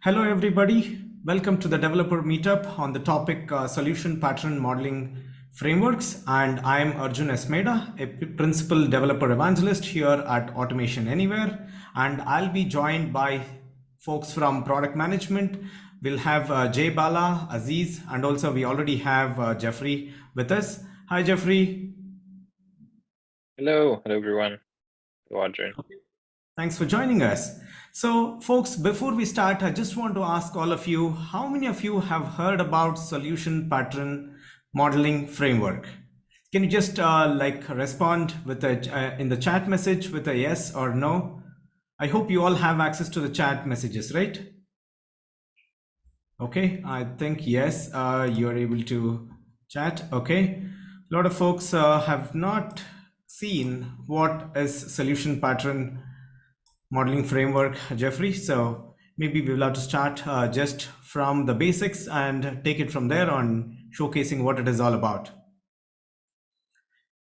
Hello, everybody. Welcome to the developer meetup on the topic solution pattern modeling frameworks. And I'm Arjun Esmeda, a principal developer evangelist here at Automation Anywhere. And I'll be joined by folks from product management. We'll have Jay Bala, Aziz, and also we already have Jeffrey with us. Hi, Jeffrey. Hello everyone. Hello, Arjun. Thanks for joining us. So, folks, before we start, I just want to ask all of you, how many of you have heard about solution pattern modeling framework? Can you just respond with in the chat message with a yes or no? I hope you all have access to the chat messages, right? Okay, I think yes, you're able to chat. Okay, a lot of folks have not seen what is solution pattern modeling framework, Jeffrey. So maybe we will have to start just from the basics and take it from there on showcasing what it is all about.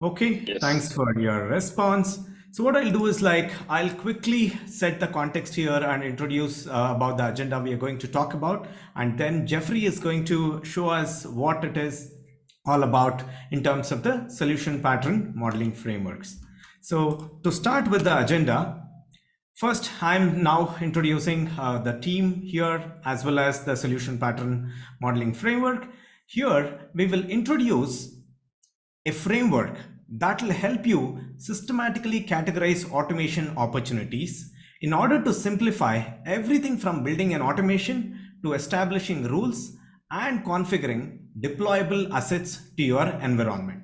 Okay, Yes. thanks for your response. So what I'll do is I'll quickly set the context here and introduce about the agenda we are going to talk about. And then Jeffrey is going to show us what it is all about in terms of the solution pattern modeling frameworks. So to start with the agenda, first, I'm now introducing the team here as well as the solution pattern modeling framework. Here, we will introduce a framework that will help you systematically categorize automation opportunities in order to simplify everything from building an automation to establishing rules and configuring deployable assets to your environment.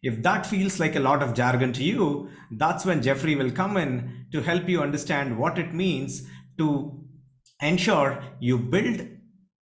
If that feels like a lot of jargon to you, that's when Jeffrey will come in to help you understand what it means to ensure you build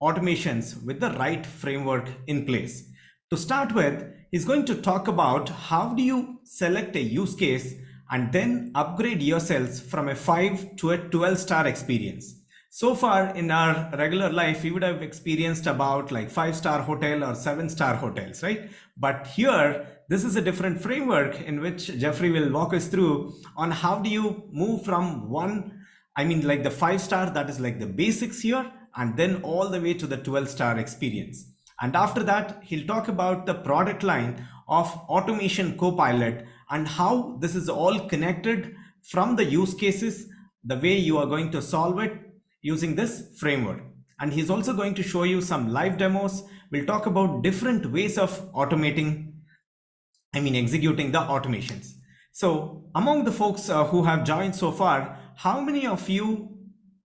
automations with the right framework in place. To start with, he's going to talk about how do you select a use case and then upgrade yourselves from a 5 to a 12-star experience. So far in our regular life, we would have experienced about like 5-star hotel or 7-star hotels, right? But here, this is a different framework in which Jeffrey will walk us through on how do you move from one, I mean like the 5-star, that is like the basics here, and then all the way to the 12-star experience. And after that, he'll talk about the product line of Automation Copilot and how this is all connected from the use cases, the way you are going to solve it using this framework. And he's also going to show you some live demos. We'll talk about different ways of executing the automations. So among the folks who have joined so far, how many of you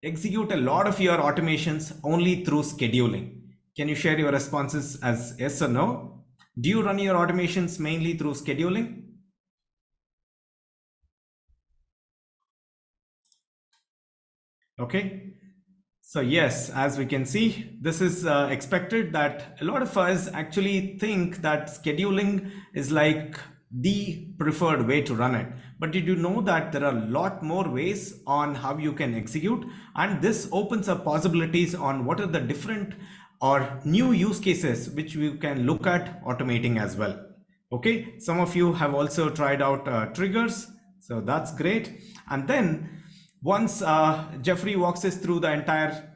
execute a lot of your automations only through scheduling? Can you share your responses as yes or no? Do you run your automations mainly through scheduling? Okay. So yes, as we can see, this is expected that a lot of us actually think that scheduling is like the preferred way to run it. But did you know that there are a lot more ways on how you can execute? And this opens up possibilities on what are the different or new use cases which we can look at automating as well. Okay, some of you have also tried out triggers. So that's great. And then once Jeffrey walks us through the entire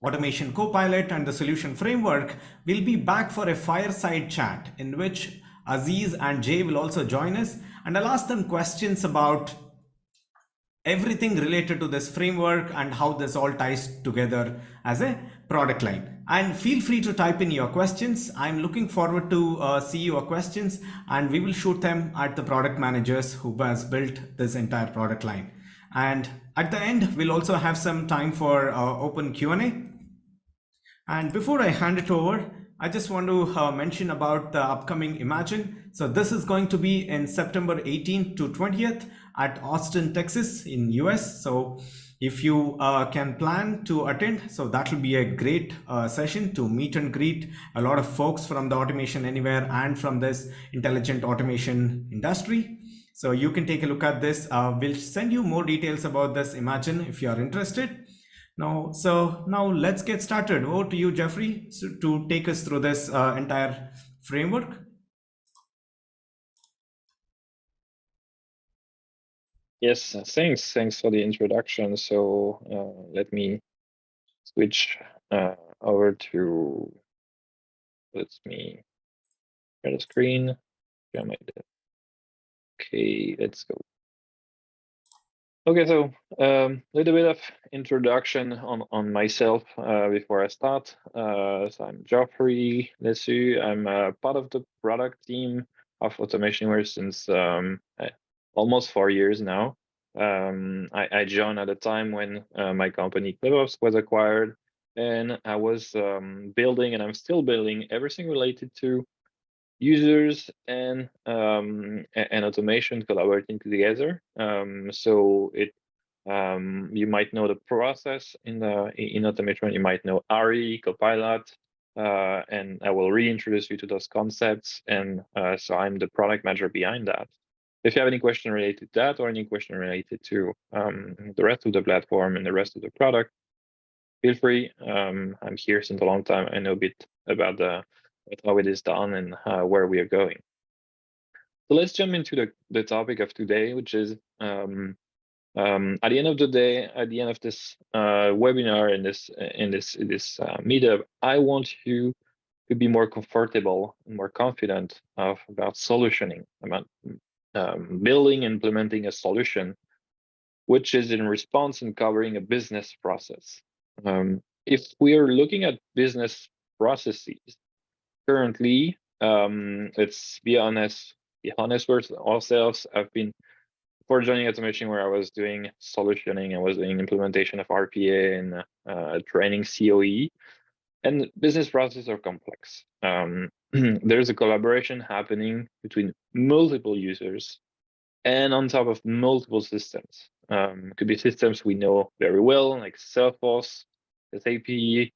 Automation Copilot and the solution framework, we'll be back for a fireside chat in which Aziz and Jay will also join us, and I'll ask them questions about everything related to this framework and how this all ties together as a product line. And feel free to type in your questions. I'm looking forward to see your questions, and we will shoot them at the product managers who has built this entire product line. And at the end, we'll also have some time for open Q&A. And before I hand it over, I just want to mention about the upcoming Imagine. So this is going to be in September 18th to 20th at Austin, Texas in US. So if you can plan to attend, so that will be a great session to meet and greet a lot of folks from the Automation Anywhere and from this intelligent automation industry. So you can take a look at this. We'll send you more details about this Imagine if you are interested. Now let's get started. Over to you, Jeffrey, to take us through this entire framework. Yes, thanks for the introduction. So let me switch over to, let me share the screen. Share my Okay, let's go. Okay, so little bit of introduction on myself before I start. So I'm Geoffrey Lessu. I'm part of the product team of Automationware since almost 4 years now. I joined at a time when my company ClickOps was acquired, and I was building, and I'm still building everything related to users and automation collaborating together. So it you might know the process in automation. You might know ARI, Copilot, and I will reintroduce you to those concepts. And so I'm the product manager behind that. If you have any question related to that or any question related to the rest of the platform and the rest of the product, feel free. I'm here since a long time. I know a bit about how it is done and where we are going. So let's jump into the topic of today, which is at the end of the day, at the end of this webinar in this meetup, I want you to be more comfortable and more confident about solutioning, about building, implementing a solution, which is in response and covering a business process. If we are looking at business processes currently, let's be honest with ourselves. I've been, before joining Automationware, I was doing solutioning, I was doing implementation of RPA and training COE, and business processes are complex. There's a collaboration happening between multiple users and on top of multiple systems. Could be systems we know very well, like Salesforce, SAP. It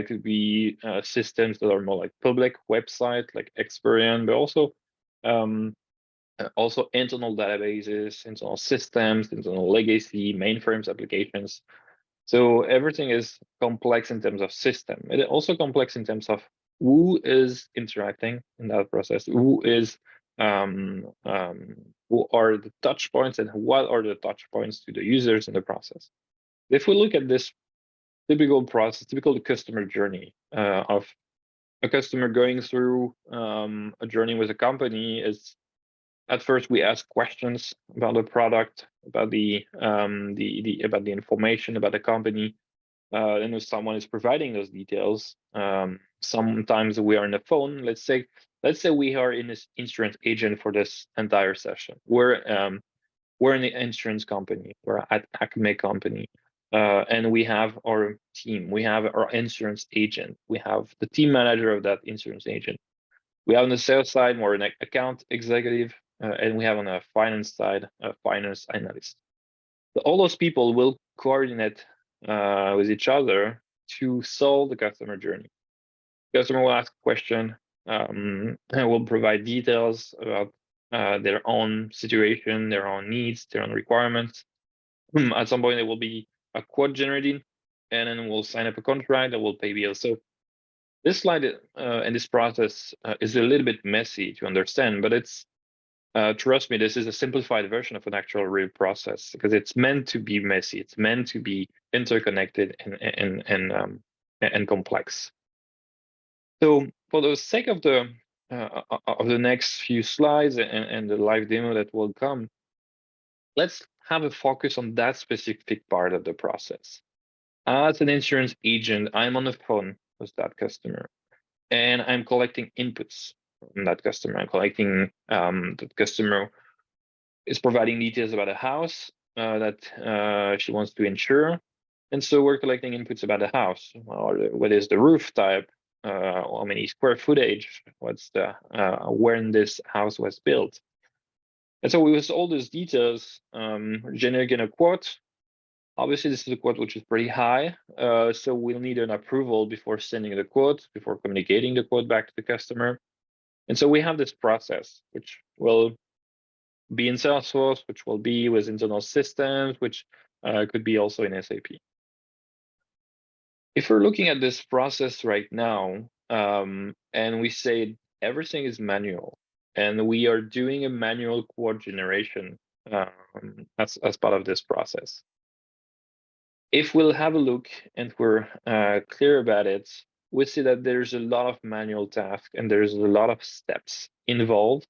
could be systems that are more like public website, like Experian, but also internal databases, internal systems, internal legacy, mainframes applications. So everything is complex in terms of system. It is also complex in terms of who is interacting in that process, who are the touch points and what are the touch points to the users in the process. If we look at this typical process, typical customer journey of a customer going through a journey with a company, is at first we ask questions about the product, about the information about the company. And if someone is providing those details, sometimes we are on the phone. Let's say we are in this insurance agent for this entire session. We're in the insurance company. We're at Acme company, and we have our team. We have our insurance agent. We have the team manager of that insurance agent. We have on the sales side more an account executive, and we have on the finance side a finance analyst. So all those people will coordinate with each other to solve the customer journey. Customer will ask a question, and will provide details about their own situation, their own needs, their own requirements. At some point, there will be a quote generated, and then we'll sign up a contract that will pay bills. So this slide and this process is a little bit messy to understand, but it's trust me, this is a simplified version of an actual real process, because it's meant to be messy. It's meant to be interconnected and complex. So for the sake of the next few slides and the live demo that will come, let's have a focus on that specific part of the process. As an insurance agent, I'm on the phone with that customer, and I'm collecting inputs from that customer. I'm collecting the customer is providing details about a house that she wants to insure. And so we're collecting inputs about the house. What is the roof type? How many square footage? What's the when this house was built? And so with all these details, generating a quote. Obviously, this is a quote which is pretty high, so we'll need an approval before sending the quote, before communicating the quote back to the customer. And so we have this process, which will be in Salesforce, which will be with internal systems, which could be also in SAP. If we're looking at this process right now, and we say everything is manual, and we are doing a manual quote generation as part of this process. If we'll have a look and we're clear about it, we see that there's a lot of manual tasks and there's a lot of steps involved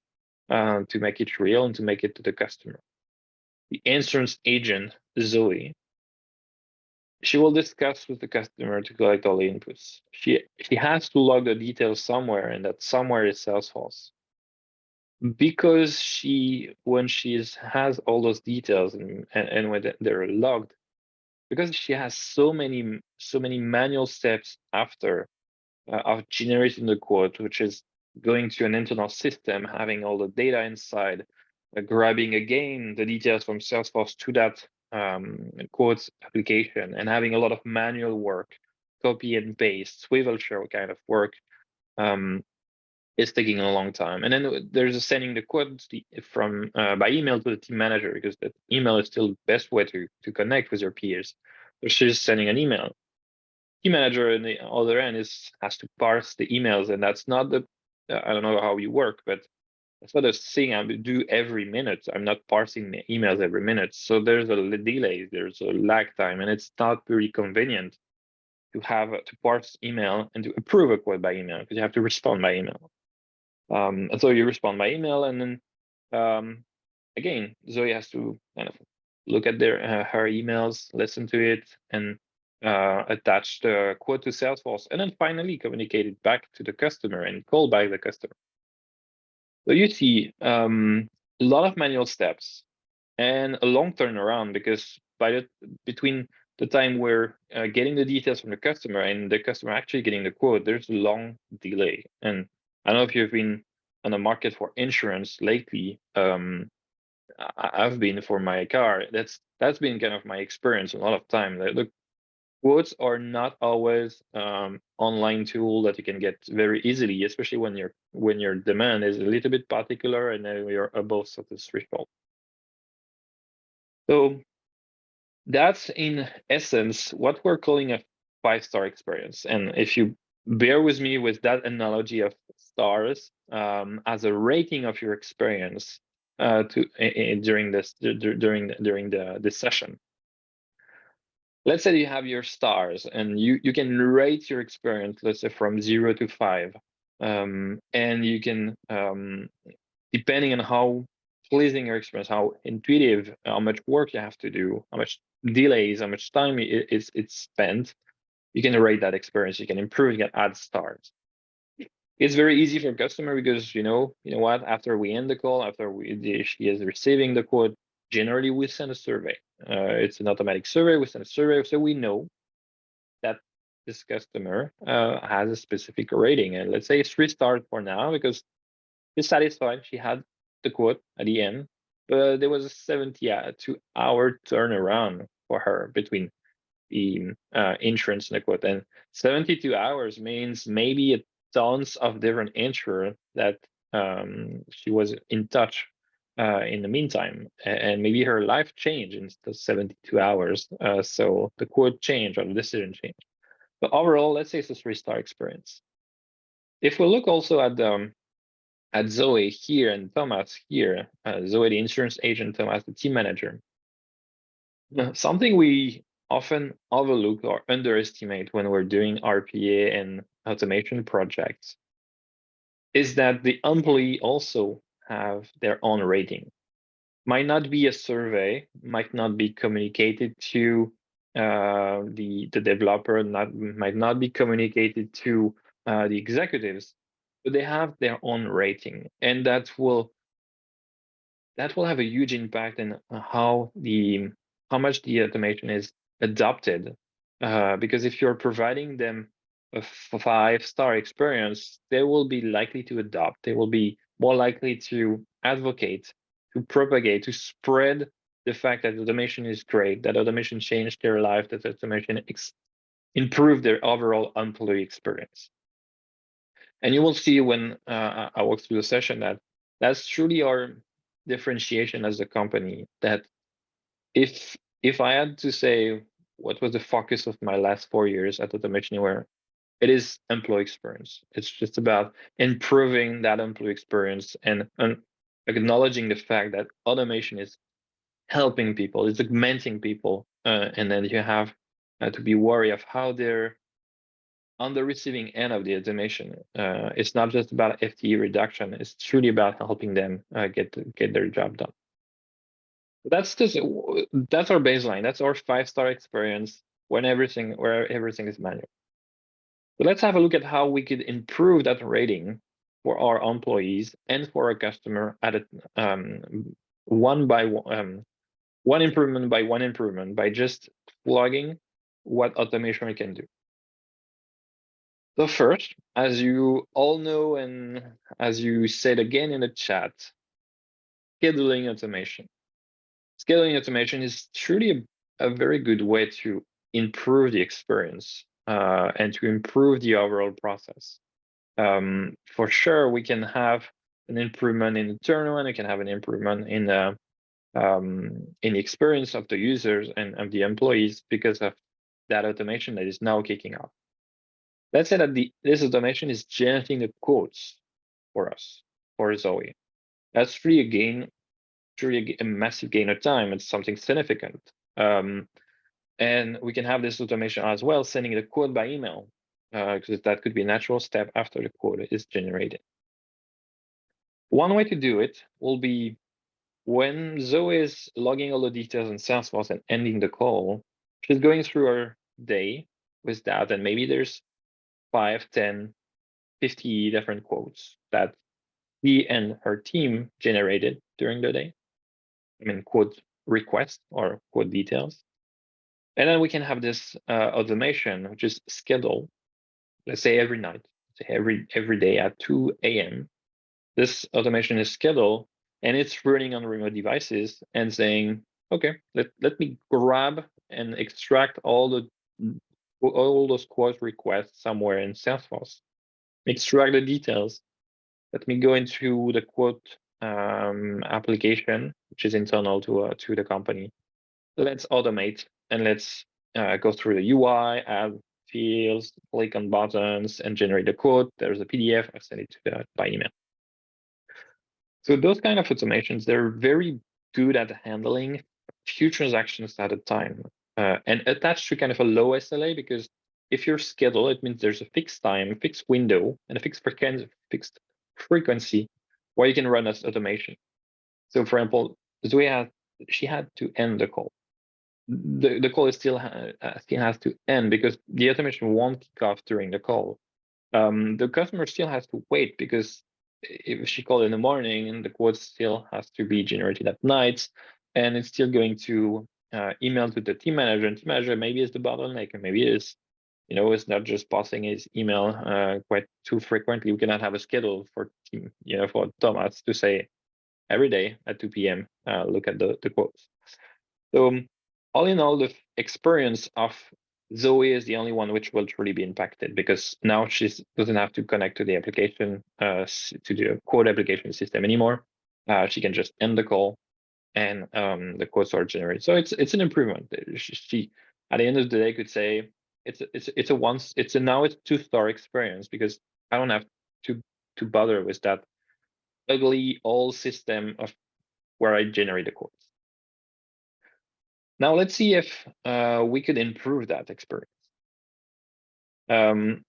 to make it real and to make it to the customer. The insurance agent, Zoe, she will discuss with the customer to collect all the inputs. She has to log the details somewhere, and that somewhere is Salesforce. Because when she has all those details and when they're logged, because she has so many manual steps after of generating the quote, which is going to an internal system, having all the data inside, grabbing again the details from Salesforce to that quotes application, and having a lot of manual work, copy and paste, swivel show kind of work, is taking a long time. And then there's sending the quotes from by email to the team manager, because the email is still the best way to connect with your peers. So she's sending an email. Team manager on the other end has to parse the emails, and that's not the I don't know how you work, but that's not a thing I do every minute. I'm not parsing the emails every minute, so there's a delay, there's a lag time, and it's not very convenient to have to parse email and to approve a quote by email, because you have to respond by email. And so you respond by email, and then again, Zoe has to kind of look at her emails, listen to it, and attach the quote to Salesforce, and then finally communicate it back to the customer and call back the customer. So you see a lot of manual steps and a long turnaround, because between the time we're getting the details from the customer and the customer actually getting the quote, there's a long delay. And I don't know if you've been on the market for insurance lately. I've been for my car. That's been kind of my experience a lot of time. The quotes are not always online tool that you can get very easily, especially when your demand is a little bit particular and then you're above certain threshold. So that's in essence what we're calling a 5-star experience. And if you bear with me with that analogy of stars as a rating of your experience during this session. Let's say you have your stars and you can rate your experience, let's say from 0 to 5. And you can, depending on how pleasing your experience, how intuitive, how much work you have to do, how much delays, how much time it's spent, you can rate that experience, you can improve, you can add stars. It's very easy for customer because you know what, after we end the call, after she is receiving the quote, generally we send a survey. It's an automatic survey, we send a survey, so we know that this customer has a specific rating, and let's say 3 stars for now because she's satisfied, she had the quote at the end, but there was a 72-hour turnaround for her between the insurance and the quote. And 72 hours means maybe tons of different insurer that she was in touch in the meantime, and maybe her life changed in those 72 hours. So the quote changed or the decision changed. But overall, let's say it's a 3-star experience. If we look also at Zoe here and Thomas here, Zoe the insurance agent, Thomas the team manager. Something we often overlook or underestimate when we're doing RPA and automation projects is that the employee also have their own rating. Might not be a survey, might not be communicated to the developer, might not be communicated to the executives, but they have their own rating, and that will have a huge impact in how much the automation is adopted. Because if you're providing them a 5-star experience, they will be likely to adopt. They will be more likely to advocate, to propagate, to spread the fact that automation is great, that automation changed their life, that automation improved their overall employee experience. And you will see when I walk through the session that that's truly our differentiation as a company. That if I had to say what was the focus of my last 4 years at Automation Anywhere, it is employee experience. It's just about improving that employee experience and acknowledging the fact that automation is helping people, it's augmenting people, and then you have to be wary of how they're on the receiving end of the automation. It's not just about FTE reduction; it's truly about helping them get their job done. That's our baseline. That's our 5-star experience where everything is manual. So let's have a look at how we could improve that rating for our employees and for our customer at one improvement by one improvement by just plugging what automation we can do. So first, as you all know, and as you said again in the chat, scheduling automation. Scheduling automation is truly a very good way to improve the experience and to improve the overall process. For sure, we can have an improvement in the turnaround. We can have an improvement in the experience of the users and of the employees because of that automation that is now kicking off. Let's say that this automation is generating the quotes for us, for Zoe. That's really a gain, truly a massive gain of time. It's something significant. And we can have this automation as well, sending the quote by email, because that could be a natural step after the quote is generated. One way to do it will be when Zoe is logging all the details in Salesforce and ending the call, she's going through her day with that, and maybe there's 5, 10, 50 different quotes that she and her team generated during the day. I mean, quote requests or quote details. And then we can have this automation, which is scheduled, let's say every night, every day at 2 a.m. This automation is scheduled and it's running on remote devices and saying, okay, let me grab and extract all those quote requests somewhere in Salesforce, extract the details. Let me go into the quote application, which is internal to the company. Let's automate and let's go through the UI, add fields, click on buttons, and generate a quote. There's a PDF. I send it by email. So those kind of automations, they're very good at handling few transactions at a time and attached to kind of a low SLA, because if you're scheduled, it means there's a fixed time, fixed window, and a fixed frequency where you can run this automation. So for example, Zoe she had to end the call. The call still has to end because the automation won't kick off during the call. The customer still has to wait because if she called in the morning, and the quote still has to be generated at night, and it's still going to email to the team manager, and team manager maybe is the bottleneck, and maybe it's it's not just passing his email quite too frequently. We cannot have a schedule for team, for Thomas to say every day at 2 p.m. Look at the quotes. So all in all, the experience of Zoe is the only one which will truly be impacted, because now she doesn't have to connect to the application, to the quote application system anymore. She can just end the call, and the quotes are generated. So it's an improvement. She at the end of the day could say it's a now it's 2-star experience, because I don't have to bother with that ugly old system of where I generate the quotes. Now let's see if we could improve that experience. Okay,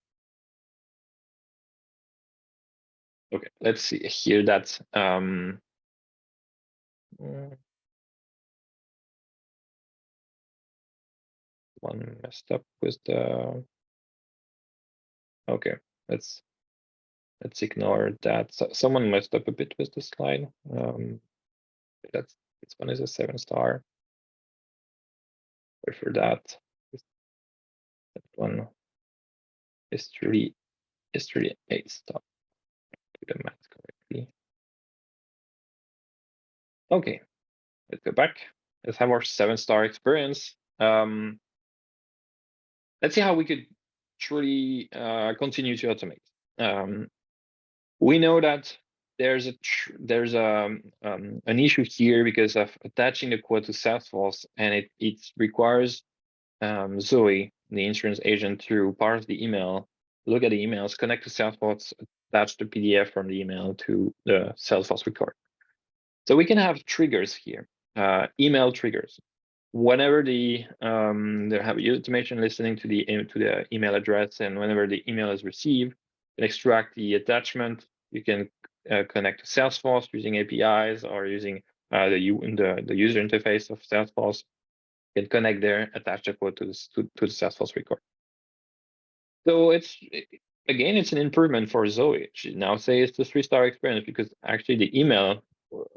let's see here that one messed up with the. Okay, let's ignore that. So someone messed up a bit with the slide. This one is a 7-star. Sorry for that. That one is truly 8-star. Do the math correctly. Okay, let's go back. Let's have our 7-star experience. Let's see how we could truly continue to automate. We know that there's an issue here because of attaching the quote to Salesforce, and it requires Zoe, the insurance agent, to parse the email, look at the emails, connect to Salesforce, attach the PDF from the email to the Salesforce record. So we can have triggers here, email triggers. whenever they have automation listening to the email address, and whenever the email is received, and extract the attachment. You can connect to Salesforce using APIs or using the user interface of Salesforce. You can connect there, attach the code to the Salesforce record. So again, it's an improvement for Zoe. She now says it's a 3-star experience because actually the email,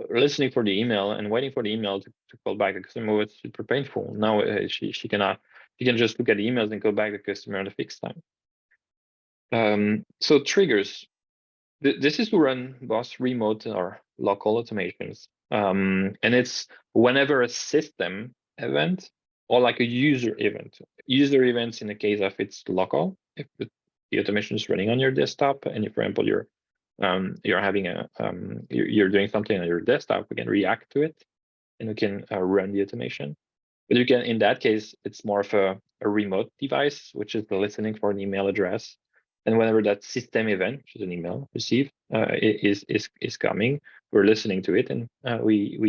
listening for the email and waiting for the email to call back the customer was super painful. Now she can just look at the emails and call back the customer at a fixed time. So triggers. This is to run both remote or local automations. And it's whenever a system event or like a user event. User events in the case of it's local, if the automation is running on your desktop, and if, for example, you're having you're doing something on your desktop, we can react to it and we can run the automation. But you can, in that case, it's more of a remote device, which is the listening for an email address. And whenever that system event, which is an email received, is coming, we're listening to it, and we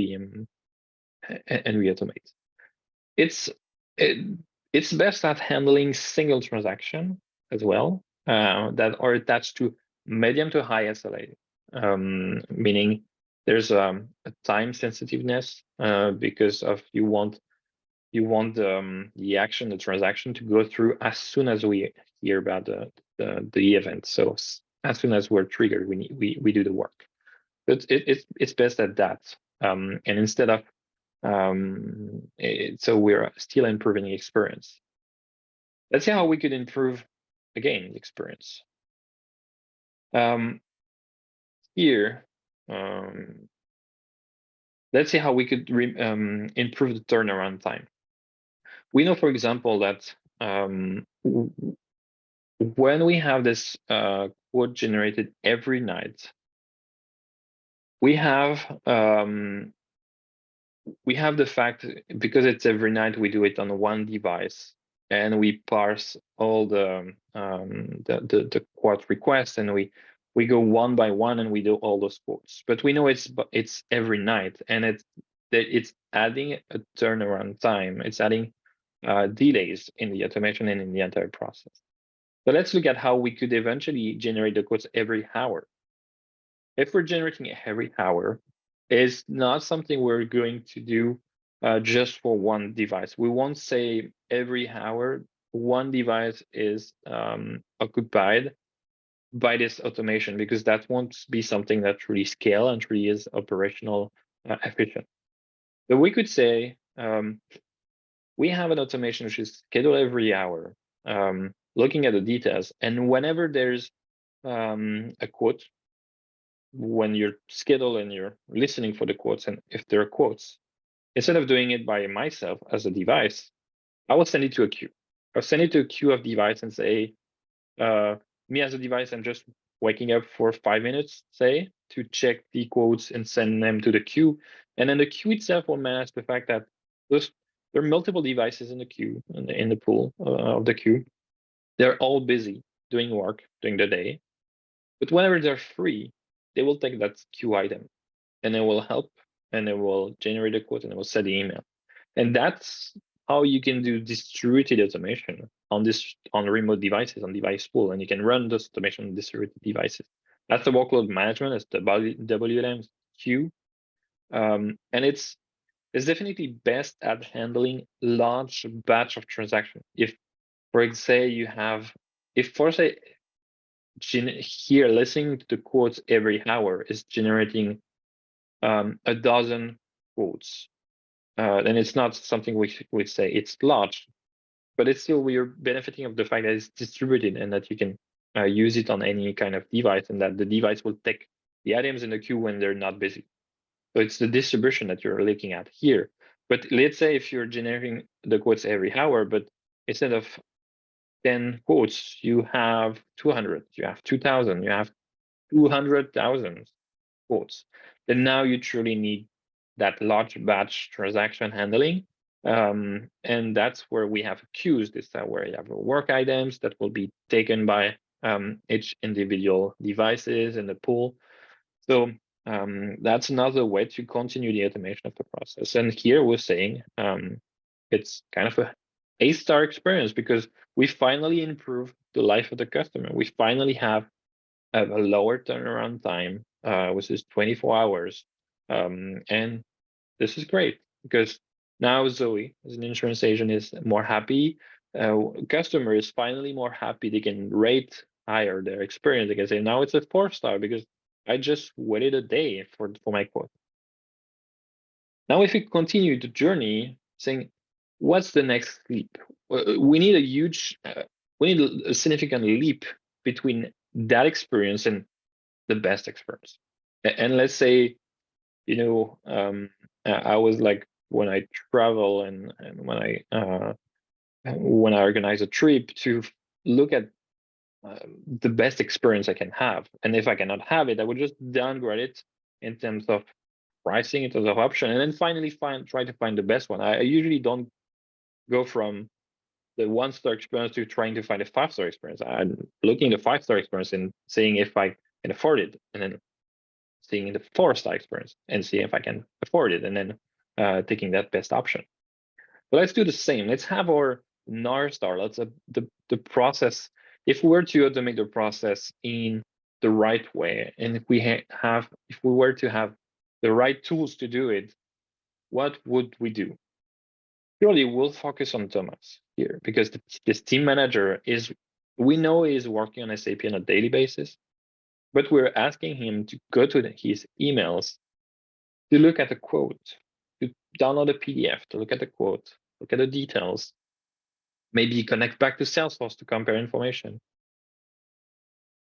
automate. It's best at handling single transaction as well that are attached to medium to high SLA, meaning there's a time sensitiveness because of you want the action, the transaction, to go through as soon as we hear about the event. So as soon as we're triggered, we do the work. But it's best at that. And instead of so we're still improving the experience. Let's see how we could improve again the experience. Here, let's see how we could improve the turnaround time. We know, for example, that when we have this quote generated every night, we have the fact, because it's every night, we do it on one device, and we parse all the quote requests, and we go one by one, and we do all those quotes. But we know it's every night, and it's adding a turnaround time. It's adding delays in the automation and in the entire process. So let's look at how we could eventually generate the quotes every hour. If we're generating it every hour, it's not something we're going to do just for one device. We won't say every hour one device is occupied by this automation, because that won't be something that really scale and really is operational efficient. So we could say we have an automation which is scheduled every hour, looking at the details, and whenever there's a quote, when you're scheduled and you're listening for the quotes, and if there are quotes, instead of doing it by myself as a device, I will send it to a queue. I'll send it to a queue of device and say, me as a device, I'm just waking up for 5 minutes, say, to check the quotes and send them to the queue. And then the queue itself will manage the fact that there are multiple devices in the queue, in the pool of the queue. They're all busy doing work during the day. But whenever they're free, they will take that queue item, and it will help, and it will generate a quote, and it will send the email. And that's how you can do distributed automation on remote devices, on device pool, and you can run this automation on distributed devices. That's the workload management. It's the WLM queue, and it's definitely best at handling large batch of transactions. If, for example, you have, if for say here listening to the quotes every hour is generating a dozen quotes, then it's not something we would say it's large, but it's still, we're benefiting of the fact that it's distributed and that you can use it on any kind of device, and that the device will take the items in the queue when they're not busy. So it's the distribution that you're looking at here. But let's say if you're generating the quotes every hour, but instead of 10 quotes, you have 200, you have 2,000, you have 200,000 quotes, then now you truly need that large batch transaction handling. And that's where we have queues. This is where you have work items that will be taken by each individual devices in the pool. So that's another way to continue the automation of the process. And here we're saying it's kind of a A-star experience because we finally improve the life of the customer. We finally have a lower turnaround time, which is 24 hours. And this is great because now Zoe, as an insurance agent, is more happy. Customer is finally more happy. They can rate higher their experience. They can say, now it's a 4-star because I just waited a day for my quote. Now, if we continue the journey, saying, what's the next leap? We need we need a significant leap between that experience and the best experience. And let's say, I was like, when I travel and when I organize a trip to look at the best experience I can have. And if I cannot have it, I would just downgrade it in terms of pricing, in terms of option, and then finally try to find the best one. I usually don't go from the 1-star experience to trying to find a 5-star experience. I'm looking at the 5-star experience and seeing if I can afford it, and then seeing the 4-star experience and seeing if I can afford it, and then taking that best option. But let's do the same. Let's have our North Star. Let's the process. If we were to automate the process in the right way, and if we were to have the right tools to do it, what would we do? Surely we'll focus on Thomas here because this team manager we know is working on SAP on a daily basis, but we're asking him to go to his emails to look at the quote, to download a PDF, to look at the quote, look at the details, maybe connect back to Salesforce to compare information,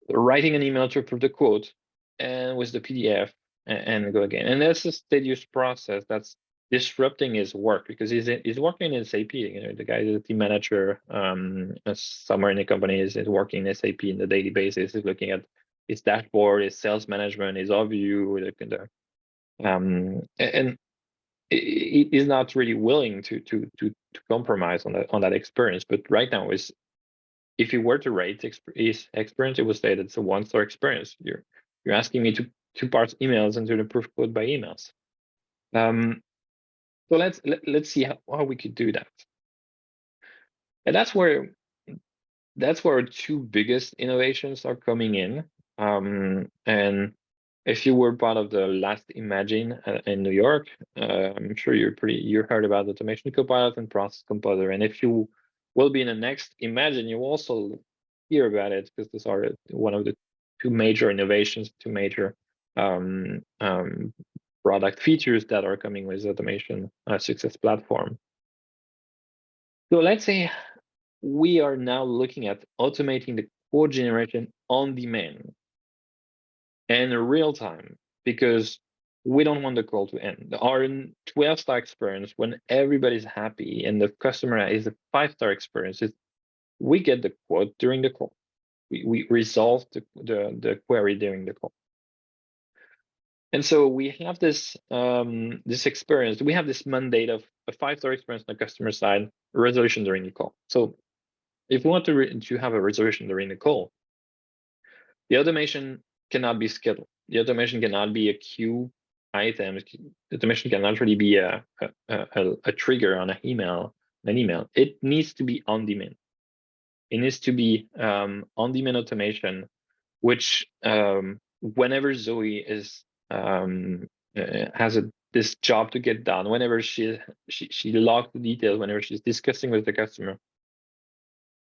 writing an email to approve the quote, and with the PDF, and go again. And that's a tedious process that's disrupting his work because he's working in SAP. The guy is a team manager somewhere in the company is working in SAP on the daily basis, is looking at his dashboard, his sales management, his overview, and he is not really willing to compromise on that experience. But right now, if you were to rate his experience, it would say that it's a 1-star experience. You're asking me to parse emails and do the proof quote by emails. So let's see how we could do that. And that's where our 2 biggest innovations are coming in. And if you were part of the last Imagine in New York, I'm sure you heard about Automation Copilot and Process Composer. And if you will be in the next Imagine, you also hear about it because these are one of the 2 major innovations, 2 major product features that are coming with Automation Success Platform. So let's say we are now looking at automating the quote generation on demand and in real time, because we don't want the call to end. Our 12-star experience, when everybody's happy and the customer is a 5-star experience, is we get the quote during the call. We resolve the query during the call. And so we have this this experience. We have this mandate of a 5-star experience on the customer side, resolution during the call. So if we want to have a resolution during the call, the automation cannot be scheduled. The automation cannot be a queue item. The automation cannot really be a trigger on an email. It needs to be on demand. It needs to be on demand automation, which whenever Zoe is has this job to get done, whenever she logs the details, whenever she's discussing with the customer,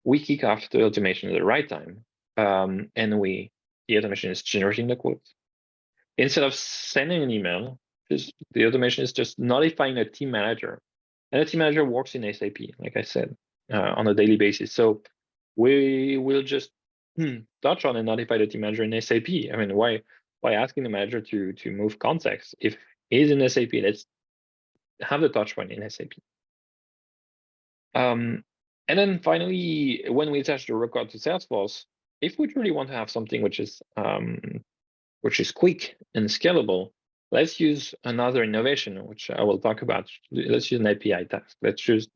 we kick off the automation at the right time, and the automation is generating the quotes. Instead of sending an email, the automation is just notifying a team manager, and the team manager works in SAP, like I said, on a daily basis. So we will just touch on and notify the team manager in SAP. I mean, why asking the manager to move context? If he's in SAP, let's have the touch point in SAP. And then finally, when we attach the record to Salesforce, if we really want to have something which is quick and scalable, let's use another innovation, which I will talk about. Let's use an API task. Let's use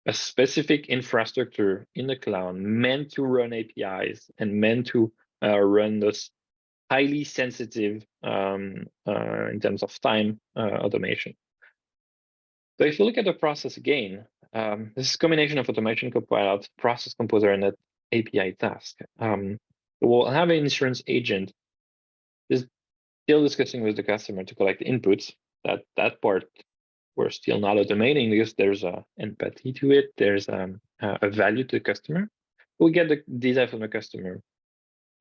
a specific infrastructure in the cloud meant to run APIs and meant to run those highly sensitive in terms of time automation. So if you look at the process again, this is a combination of automation copilot, process composer, and an API task. We'll have an insurance agent is still discussing with the customer to collect inputs. That part we're still not automating because there's a empathy to it. There's a value to the customer. We get the data from the customer,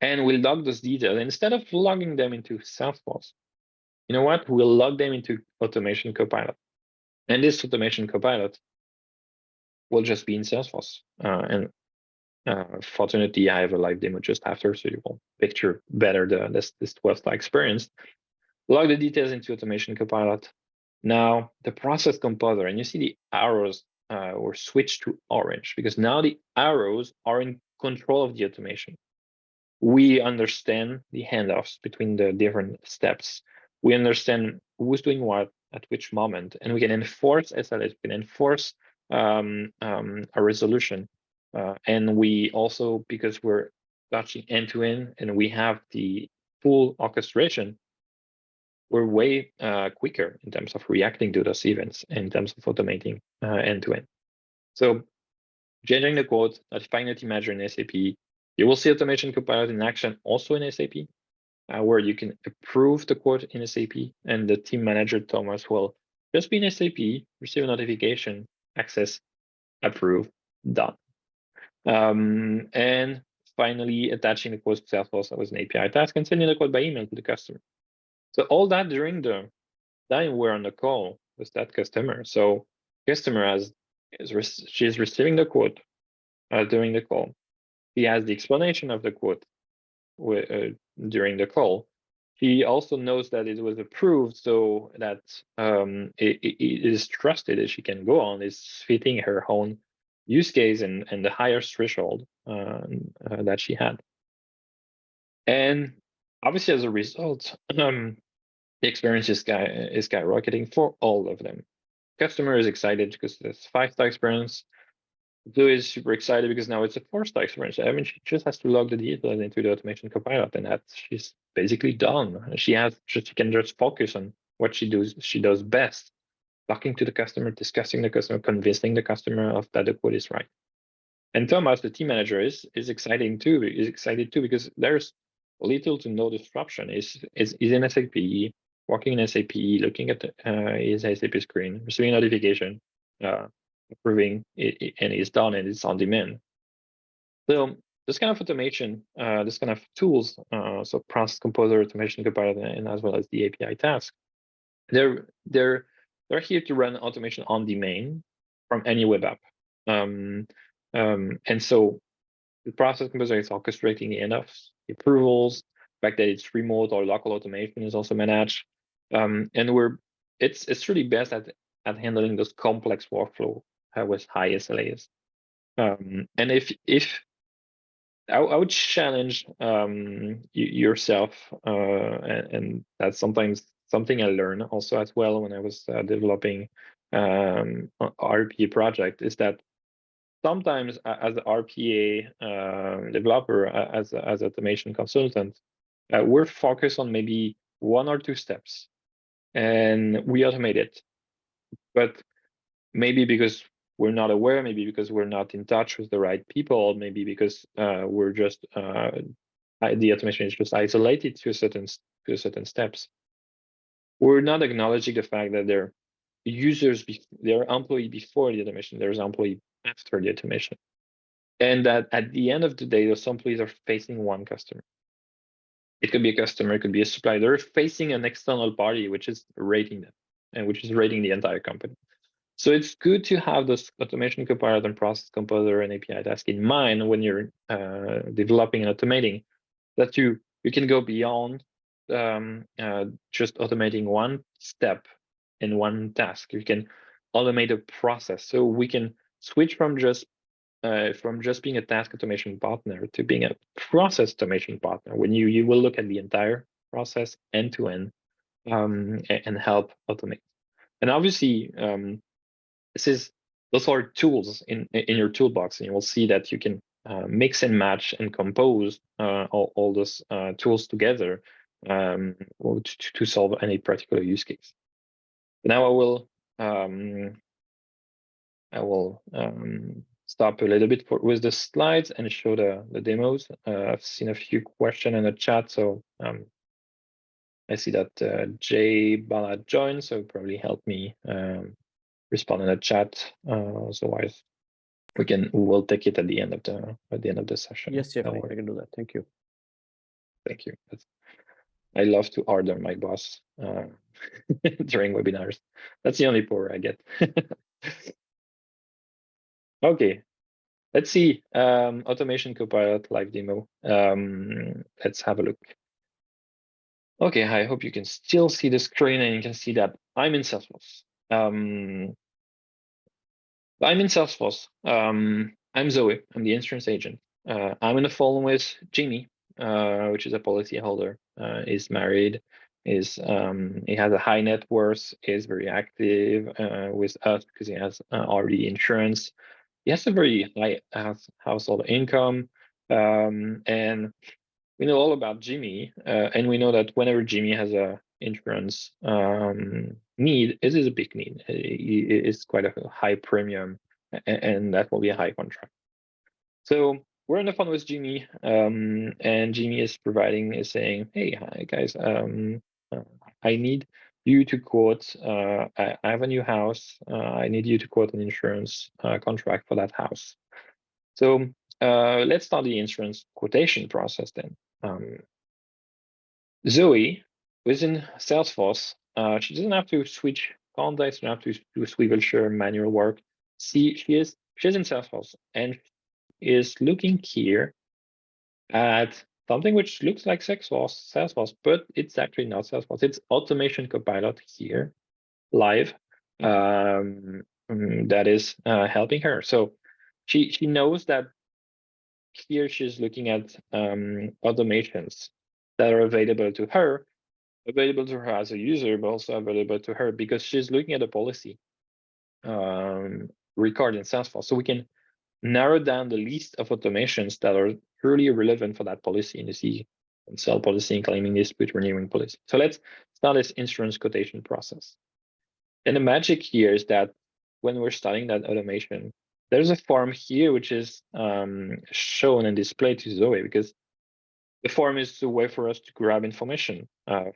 and we'll log those details instead of logging them into Salesforce. You know what? We'll log them into Automation Copilot, and this Automation Copilot will just be in Salesforce. Fortunately, I have a live demo just after, so you will picture better this 12-star experience. Log the details into Automation Copilot. Now the process composer, and you see the arrows were switched to orange because now the arrows are in control of the automation. We understand the handoffs between the different steps. We understand who's doing what at which moment, and we can enforce SLAs, we can enforce a resolution. And we also, because we're touching end-to-end and we have the full orchestration, we're way quicker in terms of reacting to those events, in terms of automating end-to-end. So changing the quote, notifying the team manager in SAP. You will see Automation Copilot in action also in SAP, where you can approve the quote in SAP, and the team manager, Thomas, will just be in SAP, receive a notification, access, approve, done. And finally, attaching the quote to Salesforce was an API task and sending the quote by email to the customer. So all that during the time we're on the call with that customer. So customer she's receiving the quote during the call. He has the explanation of the quote during the call. He also knows that it was approved, so that it is trusted that she can go on. It's fitting her own use case and the higher threshold that she had. And obviously, as a result, the experience is skyrocketing for all of them. Customer is excited because it's 5-star experience. Blue is super excited because now it's a 4-star experience. I mean, she just has to log the details into the Automation Copilot, and she's basically done. She can just focus on what she does best, talking to the customer, discussing the customer, convincing the customer of that the quote is right. And Thomas, the team manager, is excited too because there's little to no disruption. Is in SAP, working in SAP, looking at his SAP screen, receiving notification, approving it, and it's done, and it's on demand. So this kind of automation, this kind of tools, so process composer, automation compiler, and as well as the API task, they're here to run automation on demand from any web app. And so the process composer is orchestrating the handoffs, the approvals, the fact that it's remote or local automation is also managed. And it's really best at handling those complex workflow with high SLAs. And if I would challenge yourself, and that's sometimes something I learned also as well when I was developing RPA project, is that sometimes as an RPA developer, as automation consultant, we're focused on maybe 1 or 2 steps, and we automate it. But maybe because we're not aware, maybe because we're not in touch with the right people, maybe because we're just the automation is just isolated to certain steps. We're not acknowledging the fact that there are users, there are employee before the automation, there's employee after the automation, and that at the end of the day, those employees are facing one customer. It could be a customer, it could be a supplier. They're facing an external party which is rating them, and which is rating the entire company. So it's good to have this automation compiler and process composer and API task in mind when you're developing and automating, that you can go beyond just automating one step in one task. You can automate a process. So we can switch from just being a task automation partner to being a process automation partner, when you will look at the entire process end to end and help automate. And obviously, those are tools in your toolbox, and you will see that you can mix and match and compose all those tools together to solve any particular use case. Now I will I will stop a little bit with the slides and show the demos. I've seen a few questions in the chat, so I see that Jay Bala joined, so probably help me respond in the chat. Otherwise, we'll take it at the end of the session. Yes, Jeff, I can do that. Thank you. Thank you. I love to order my boss during webinars. That's the only power I get. Okay, let's see. Automation Copilot live demo. Let's have a look. Okay, I hope you can still see the screen and you can see that I'm in Salesforce. I'm Zoe. I'm the insurance agent. I'm in the phone with Jimmy, which is a policy holder. Is married. He has a high net worth. Is very active with us because he has already insurance. He has a very high household income, and we know all about Jimmy, and we know that whenever Jimmy has a insurance need, it is a big need. It's quite a high premium, and that will be a high contract. So we're on the phone with Jimmy, and Jimmy is saying, "Hey, hi guys, I need you to quote. I have a new house. I need you to quote an insurance contract for that house." So let's start the insurance quotation process then. Zoe, within Salesforce, she doesn't have to switch contacts, doesn't have to do swivel share manual work. She's in Salesforce and is looking here at something which looks like Salesforce, but it's actually not Salesforce. It's Automation Copilot here, live, that is helping her. So she knows that here she's looking at automations that are available to her as a user, but also available to her because she's looking at a policy record in Salesforce. So we can narrow down the list of automations that are truly relevant for that policy. And you see sell policy, claiming dispute, renewing policy. So let's start this insurance quotation process. And the magic here is that when we're starting that automation, there's a form here which is shown and displayed to Zoe because the form is a way for us to grab information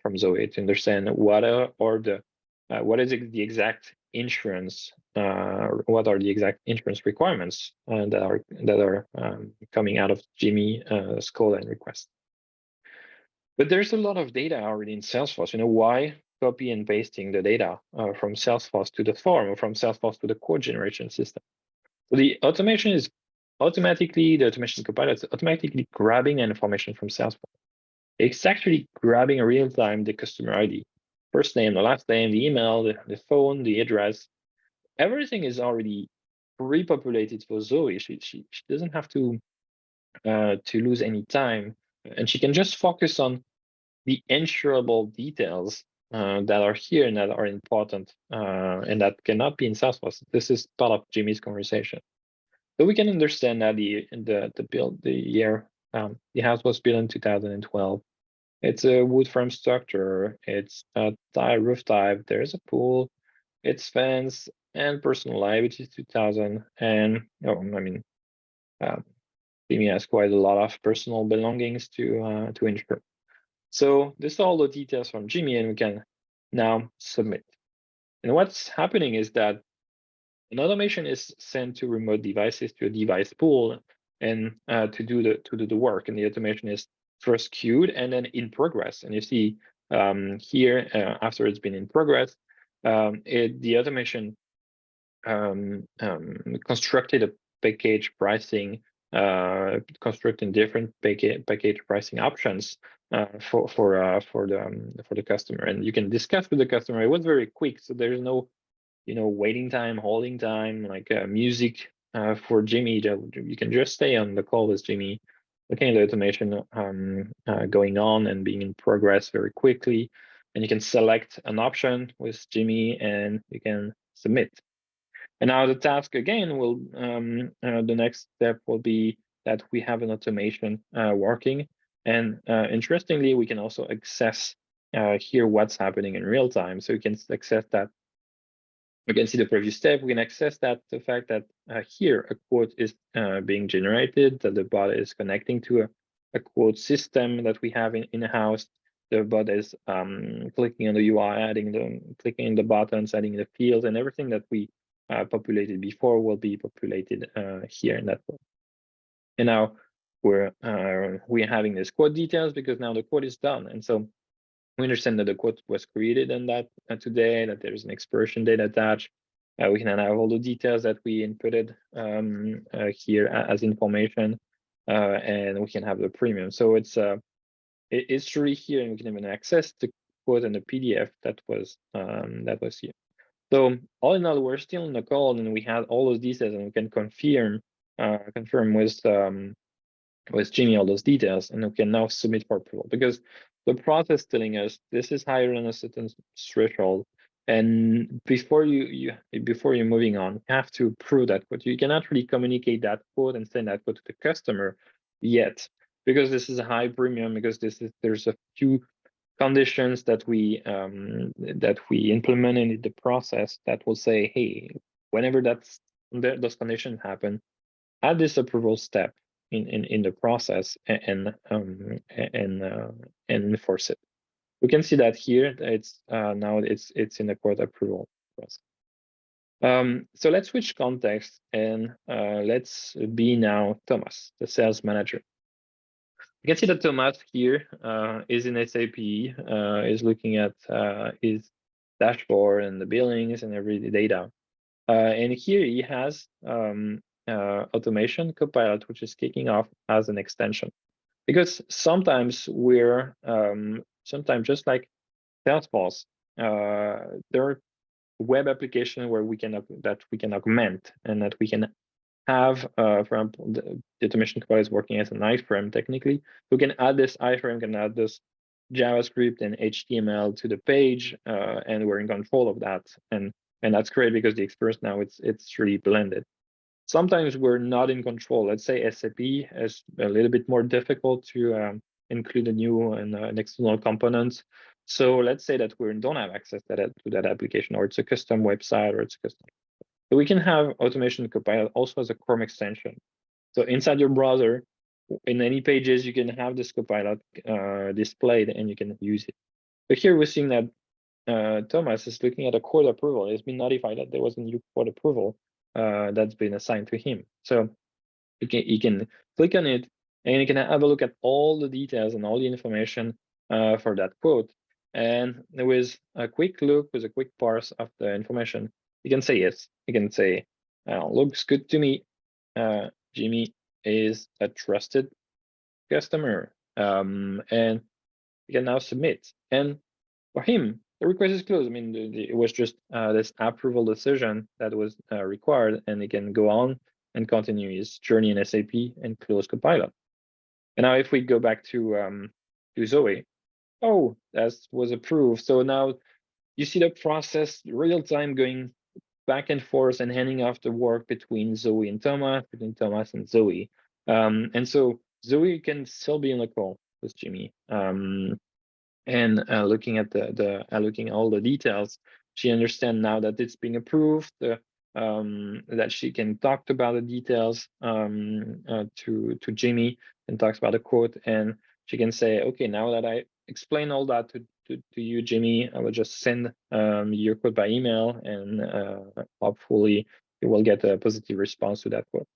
from Zoe to understand what is the exact insurance, what are the exact insurance requirements that are coming out of Jimmy call and request. But there's a lot of data already in Salesforce. Why copy and pasting the data from Salesforce to the form or from Salesforce to the quote generation system? So the automation is the automation copilot is automatically grabbing information from Salesforce. It's actually grabbing real time the customer ID, first name, the last name, the email, the phone, the address. Everything is already pre-populated for Zoe. She doesn't have to lose any time, and she can just focus on the insurable details that are here and that are important and that cannot be in Salesforce. This is part of Jimmy's conversation. So we can understand that the house was built in 2012. It's a wood frame structure. It's a roof type. There's a pool. It's fence and personal liability 2000. And Jimmy has quite a lot of personal belongings to insure. So this is all the details from Jimmy, and we can now submit. And what's happening is that an automation is sent to remote devices to a device pool and to do the work. And the automation is first queued and then in progress. And you see here after it's been in progress, the automation constructed a package pricing, constructing different package pricing options for the customer. And you can discuss with the customer. It was very quick, so there's no waiting time, holding time, like music for Jimmy. You can just stay on the call with Jimmy, looking at the automation going on and being in progress very quickly. And you can select an option with Jimmy and you can submit. And now the task again will, the next step will be that we have an automation working. And interestingly, we can also access here what's happening in real time. So you can access that We can see the previous step. We can access that the fact that here a quote is being generated, that the bot is connecting to a quote system that we have in house. The bot is clicking on the UI, clicking the buttons, adding the fields, and everything that we populated before will be populated here in that quote. And now we're having this quote details because now the quote is done, and so we understand that the quote was created on that today, that there's an expiration date attached. We can have all the details that we inputted here as information, and we can have the premium. So it's truly here, and we can even access the quote and the PDF that was here. So all in all, we're still in the call, and we had all those details, and we can confirm with Jimmy all those details, and we can now submit for approval because the process telling us this is higher than a certain threshold, and before you're moving on, you have to prove that quote. You cannot really communicate that quote and send that quote to the customer yet because this is a high premium, because there's a few conditions that we implement in the process that will say, hey, whenever those conditions happen, add this approval step in the process and enforce it. We can see that here. It's now it's in the quote approval process. So let's switch context and let's be now Thomas, the sales manager. You can see that Thomas here is in SAP, is looking at his dashboard and the billings and every data. And here he has automation copilot, which is kicking off as an extension. Because sometimes we're sometimes just like Salesforce, there are web applications where we can augment and that we can have, for example, the automation copilot is working as an iframe technically. We can add this iframe, can add this JavaScript and HTML to the page, and we're in control of that. And that's great because the experience now it's really blended. Sometimes we're not in control. Let's say SAP is a little bit more difficult to include a new and an external component. So let's say that we don't have access to that application, or it's a custom website, or it's a custom. So we can have automation copilot also as a Chrome extension. So inside your browser, in any pages, you can have this copilot displayed and you can use it. But here we're seeing that Thomas is looking at a quote approval. He's been notified that there was a new quote approval that's been assigned to him. So you can click on it and you can have a look at all the details and all the information for that quote. And with a quick look, with a quick parse of the information, you can say yes. You can say, looks good to me. Jimmy is a trusted customer. And you can now submit. And for him, the request is closed. I mean, it was just this approval decision that was required, and he can go on and continue his journey in SAP and close Copilot. And now if we go back to Zoe, oh, that was approved. So now you see the process real time going back and forth and handing off the work between Zoe and Thomas, between Thomas and Zoe. And so Zoe can still be in the call with Jimmy. And looking at looking at all the details, she understands now that it's being approved, that she can talk about the details to Jimmy and talks about the quote, and she can say, okay, now that I explain all that to you, Jimmy, I will just send your quote by email, and hopefully you will get a positive response to that quote.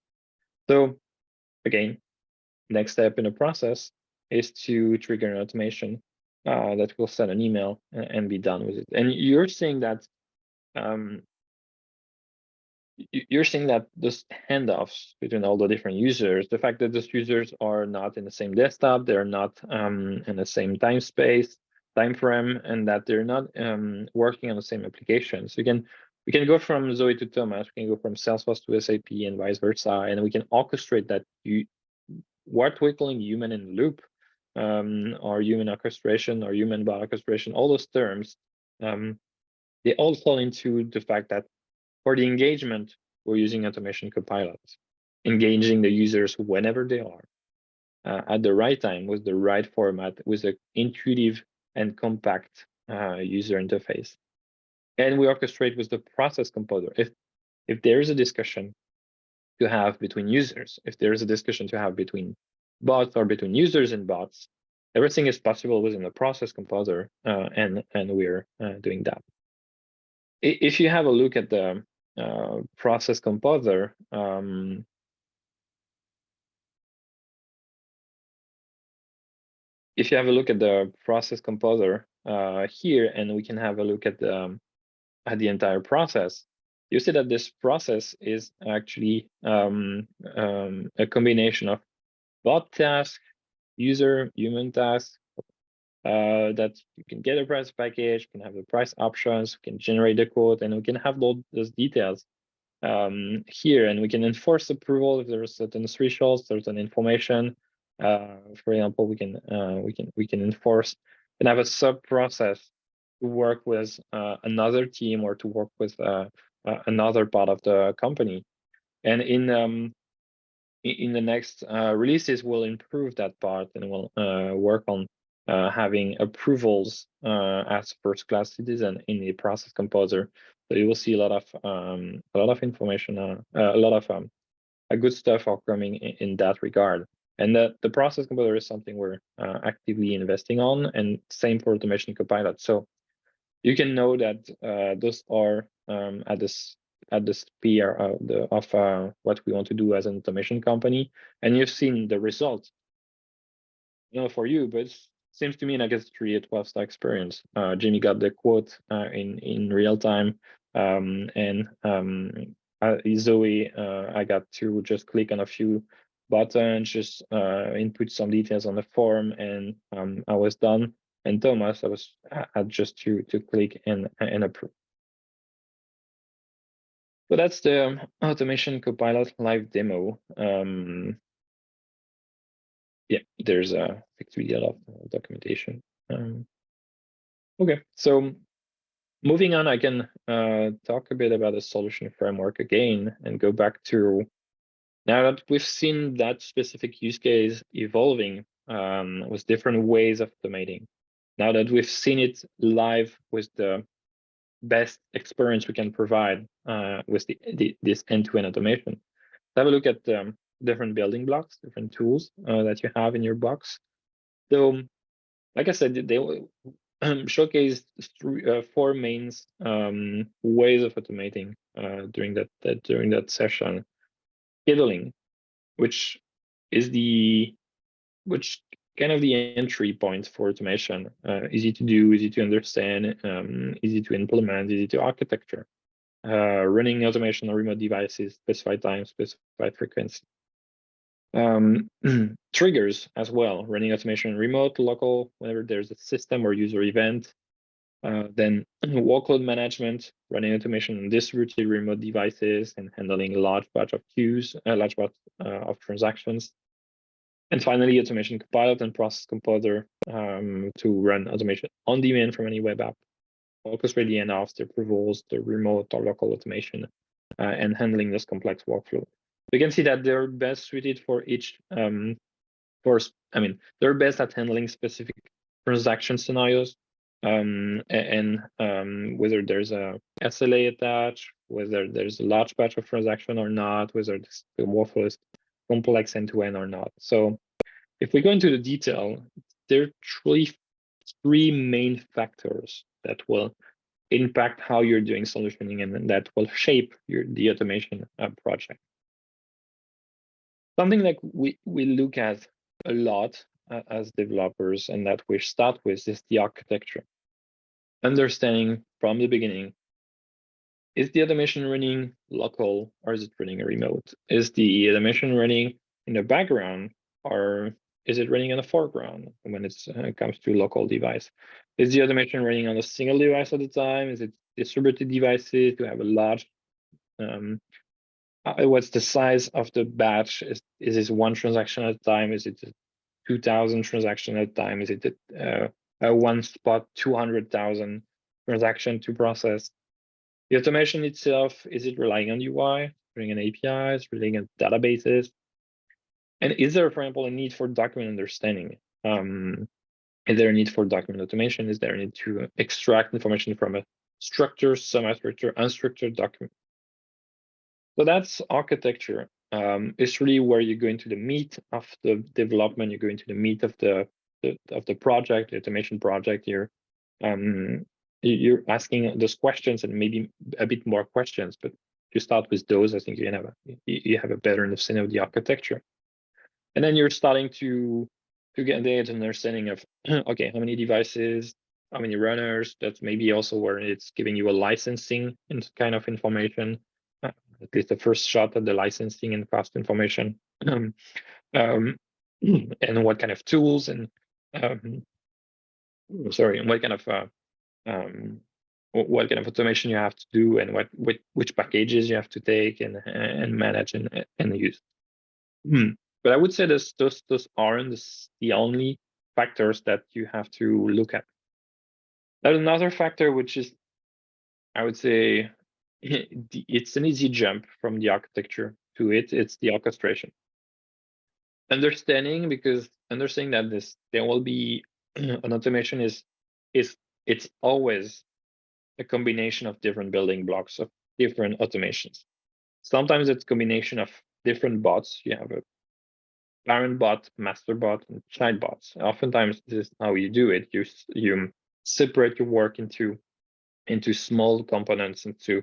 So again, next step in the process is to trigger an automation that will send an email and be done with it. And you're seeing that this handoffs between all the different users, the fact that those users are not in the same desktop, they're not in the same time frame, and that they're not working on the same application. So we can go from Zoe to Thomas, we can go from Salesforce to SAP and vice versa, and we can orchestrate that what we're calling human in the loop, or human orchestration or human bot orchestration, all those terms, they all fall into the fact that for the engagement, we're using automation copilot, engaging the users whenever they are, at the right time, with the right format, with an intuitive and compact user interface. And we orchestrate with the process composer. If there is a discussion to have between users, if there is a discussion to have between bots or between users and bots, everything is possible within the process composer, and we're doing that. If you have a look at the process composer, if you have a look at the process composer here, and we can have a look at the entire process, you see that this process is actually a combination of bot task, user, human task, that you can get a price package, you can have the price options, we can generate the quote, and we can have all those details here, and we can enforce approval if there's certain thresholds, certain information. For example, we can enforce and have a sub process to work with another team or to work with another part of the company. And in the next releases, we'll improve that part, and we'll work on having approvals as first-class citizen in the process composer. So you will see a lot of information, a lot of good stuff are coming in that regard. And the process composer is something we're actively investing on, and same for automation copilot. So you can know that those are at the spear of what we want to do as an automation company, and you've seen the results. For you, but it seems to me like it's really a 12-star experience. Jimmy got the quote in real time, and Zoe, I got to just click on a few buttons, just input some details on the form, and I was done. And Thomas, I had just to click and approve. So that's the automation copilot live demo. Yeah, there's a lot of documentation. Okay, so moving on, I can talk a bit about the solution framework again and go back to, now that we've seen that specific use case evolving with different ways of automating, now that we've seen it live with the best experience we can provide with this end-to-end automation, let's have a look at different building blocks, different tools that you have in your box. So, like I said, they showcase four main ways of automating during that session. Scheduling, which is kind of the entry point for automation. Easy to do, easy to understand, easy to implement, easy to architecture. Running automation on remote devices, specified time, specified frequency. Triggers as well, running automation remote, local, whenever there's a system or user event. Then workload management, running automation on distributed remote devices and handling a large batch of queues, a large batch of transactions. And finally, automation copilot and process composer to run automation on demand from any web app, orchestrate the handoffs, the approvals, the remote or local automation, and handling this complex workflow. We can see that they're best suited for each. They're best at handling specific transaction scenarios, and whether there's a SLA attached, whether there's a large batch of transaction or not, whether the workflow is complex end-to-end or not. So if we go into the detail, there are truly three main factors that will impact how you're doing solutioning and that will shape the automation project. Something like we look at a lot as developers and that we start with is the architecture. Understanding from the beginning, is the automation running local or is it running remote? Is the automation running in the background or is it running in the foreground when it comes to local device? Is the automation running on a single device at a time? Is it distributed devices? Do you have a large, what's the size of the batch? Is this one transaction at a time? Is it 2,000 transactions at a time? Is it one spot, 200,000 transaction to process? The automation itself, is it relying on UI, relying on APIs, relying on databases? And is there, for example, a need for document understanding? Is there a need for document automation? Is there a need to extract information from a structured, semi-structured, unstructured document. So that's architecture. It's really where you go into the meat of the development. You go into the meat of the project, the automation project. You're asking those questions and maybe a bit more questions, but if you start with those, I think you have a better understanding of the architecture. And then you're starting to get the understanding of okay, how many devices, how many runners. That's maybe also where it's giving you a licensing and kind of information, at least the first shot at the licensing and cost information. And what kind of tools and sorry, what kind of automation you have to do, and which packages you have to take and manage and use. But I would say those aren't the only factors that you have to look at. There's another factor which is, I would say, it's an easy jump from the architecture to it. It's the orchestration. Understanding that there will be an automation it's always a combination of different building blocks of different automations. Sometimes it's a combination of different bots. You have a parent bot, master bot, and child bots. Oftentimes, this is how you do it. You separate your work into small components. Into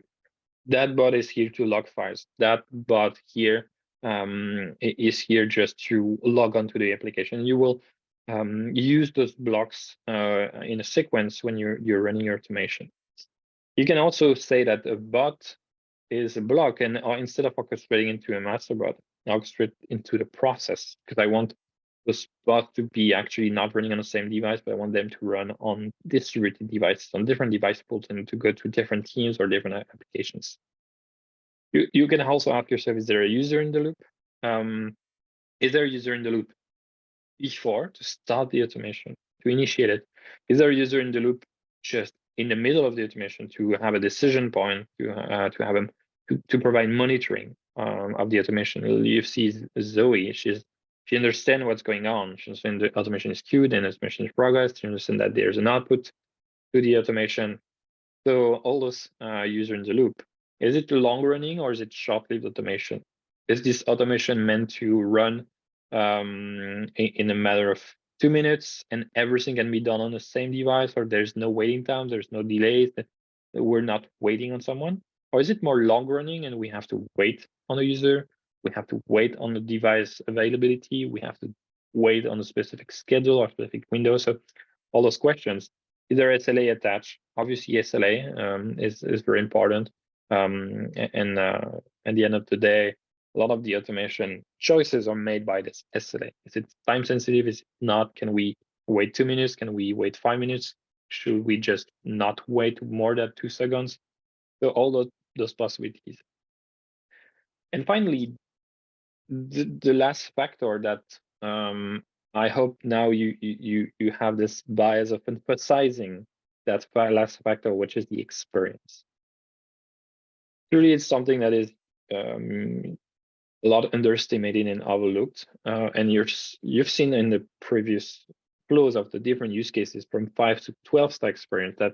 that bot is here to log files. That bot here is here just to log onto the application. You will use those blocks in a sequence when you're running your automation. You can also say that a bot is a block, and instead of orchestrating into a master bot, orchestrate into the process, because I want the bot to be actually not running on the same device, but I want them to run on distributed devices, on different device pools, and to go to different teams or different applications. You can also ask yourself, is there a user in the loop? Is there a user in the loop before to start the automation, to initiate it? Is there a user in the loop just in the middle of the automation to have a decision point, to have to provide monitoring of the automation? You see Zoe, she understands what's going on. She understands the automation is queued and automation is progress. She understands that there's an output to the automation. So all those user in the loop, is it long running or is it short-lived automation? Is this automation meant to run in a matter of 2 minutes and everything can be done on the same device, or there's no waiting time, there's no delays, that we're not waiting on someone? Or is it more long running and we have to wait on a user? We have to wait on the device availability. We have to wait on a specific schedule or specific window. So all those questions. Is there SLA attached? Obviously, SLA is very important. And at the end of the day, a lot of the automation choices are made by this SLA. Is it time sensitive? Is it not? Can we wait 2 minutes? Can we wait 5 minutes? Should we just not wait more than 2 seconds? So all those possibilities. And finally, the last factor that I hope now you have this bias of emphasizing that last factor, which is the experience. Really, it's something that is a lot underestimated and overlooked. And you've seen in the previous flows of the different use cases from 5 to 12 stack experience that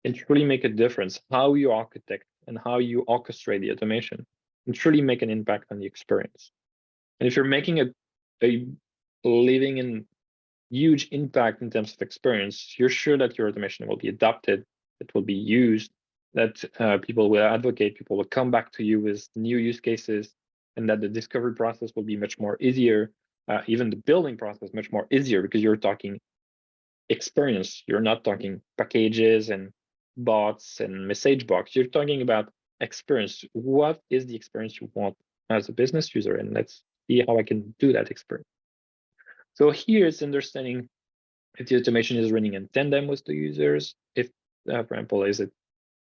can truly make a difference. How you architect and how you orchestrate the automation can truly make an impact on the experience. And if you're making a living and huge impact in terms of experience, you're sure that your automation will be adopted, it will be used, that people will advocate, people will come back to you with new use cases, and that the discovery process will be much more easier, even the building process much more easier, because you're talking experience. You're not talking packages and bots and message box. You're talking about experience. What is the experience you want as a business user? And let's see how I can do that experience. So here it's understanding if the automation is running in tandem with the users. If, for example, is it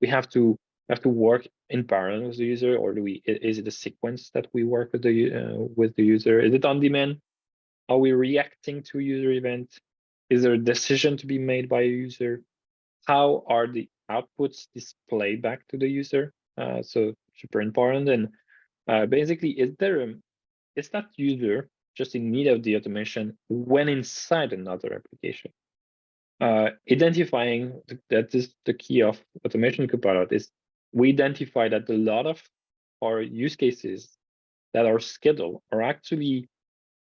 we have to work in parallel with the user, or is it a sequence that we work with the user? Is it on demand? Are we reacting to user event? Is there a decision to be made by a user? How are the outputs displayed back to the user? So super important. And basically, is that user just in need of the automation when inside another application? identifying that is the key of automation copilot is we identify that a lot of our use cases that are scheduled are actually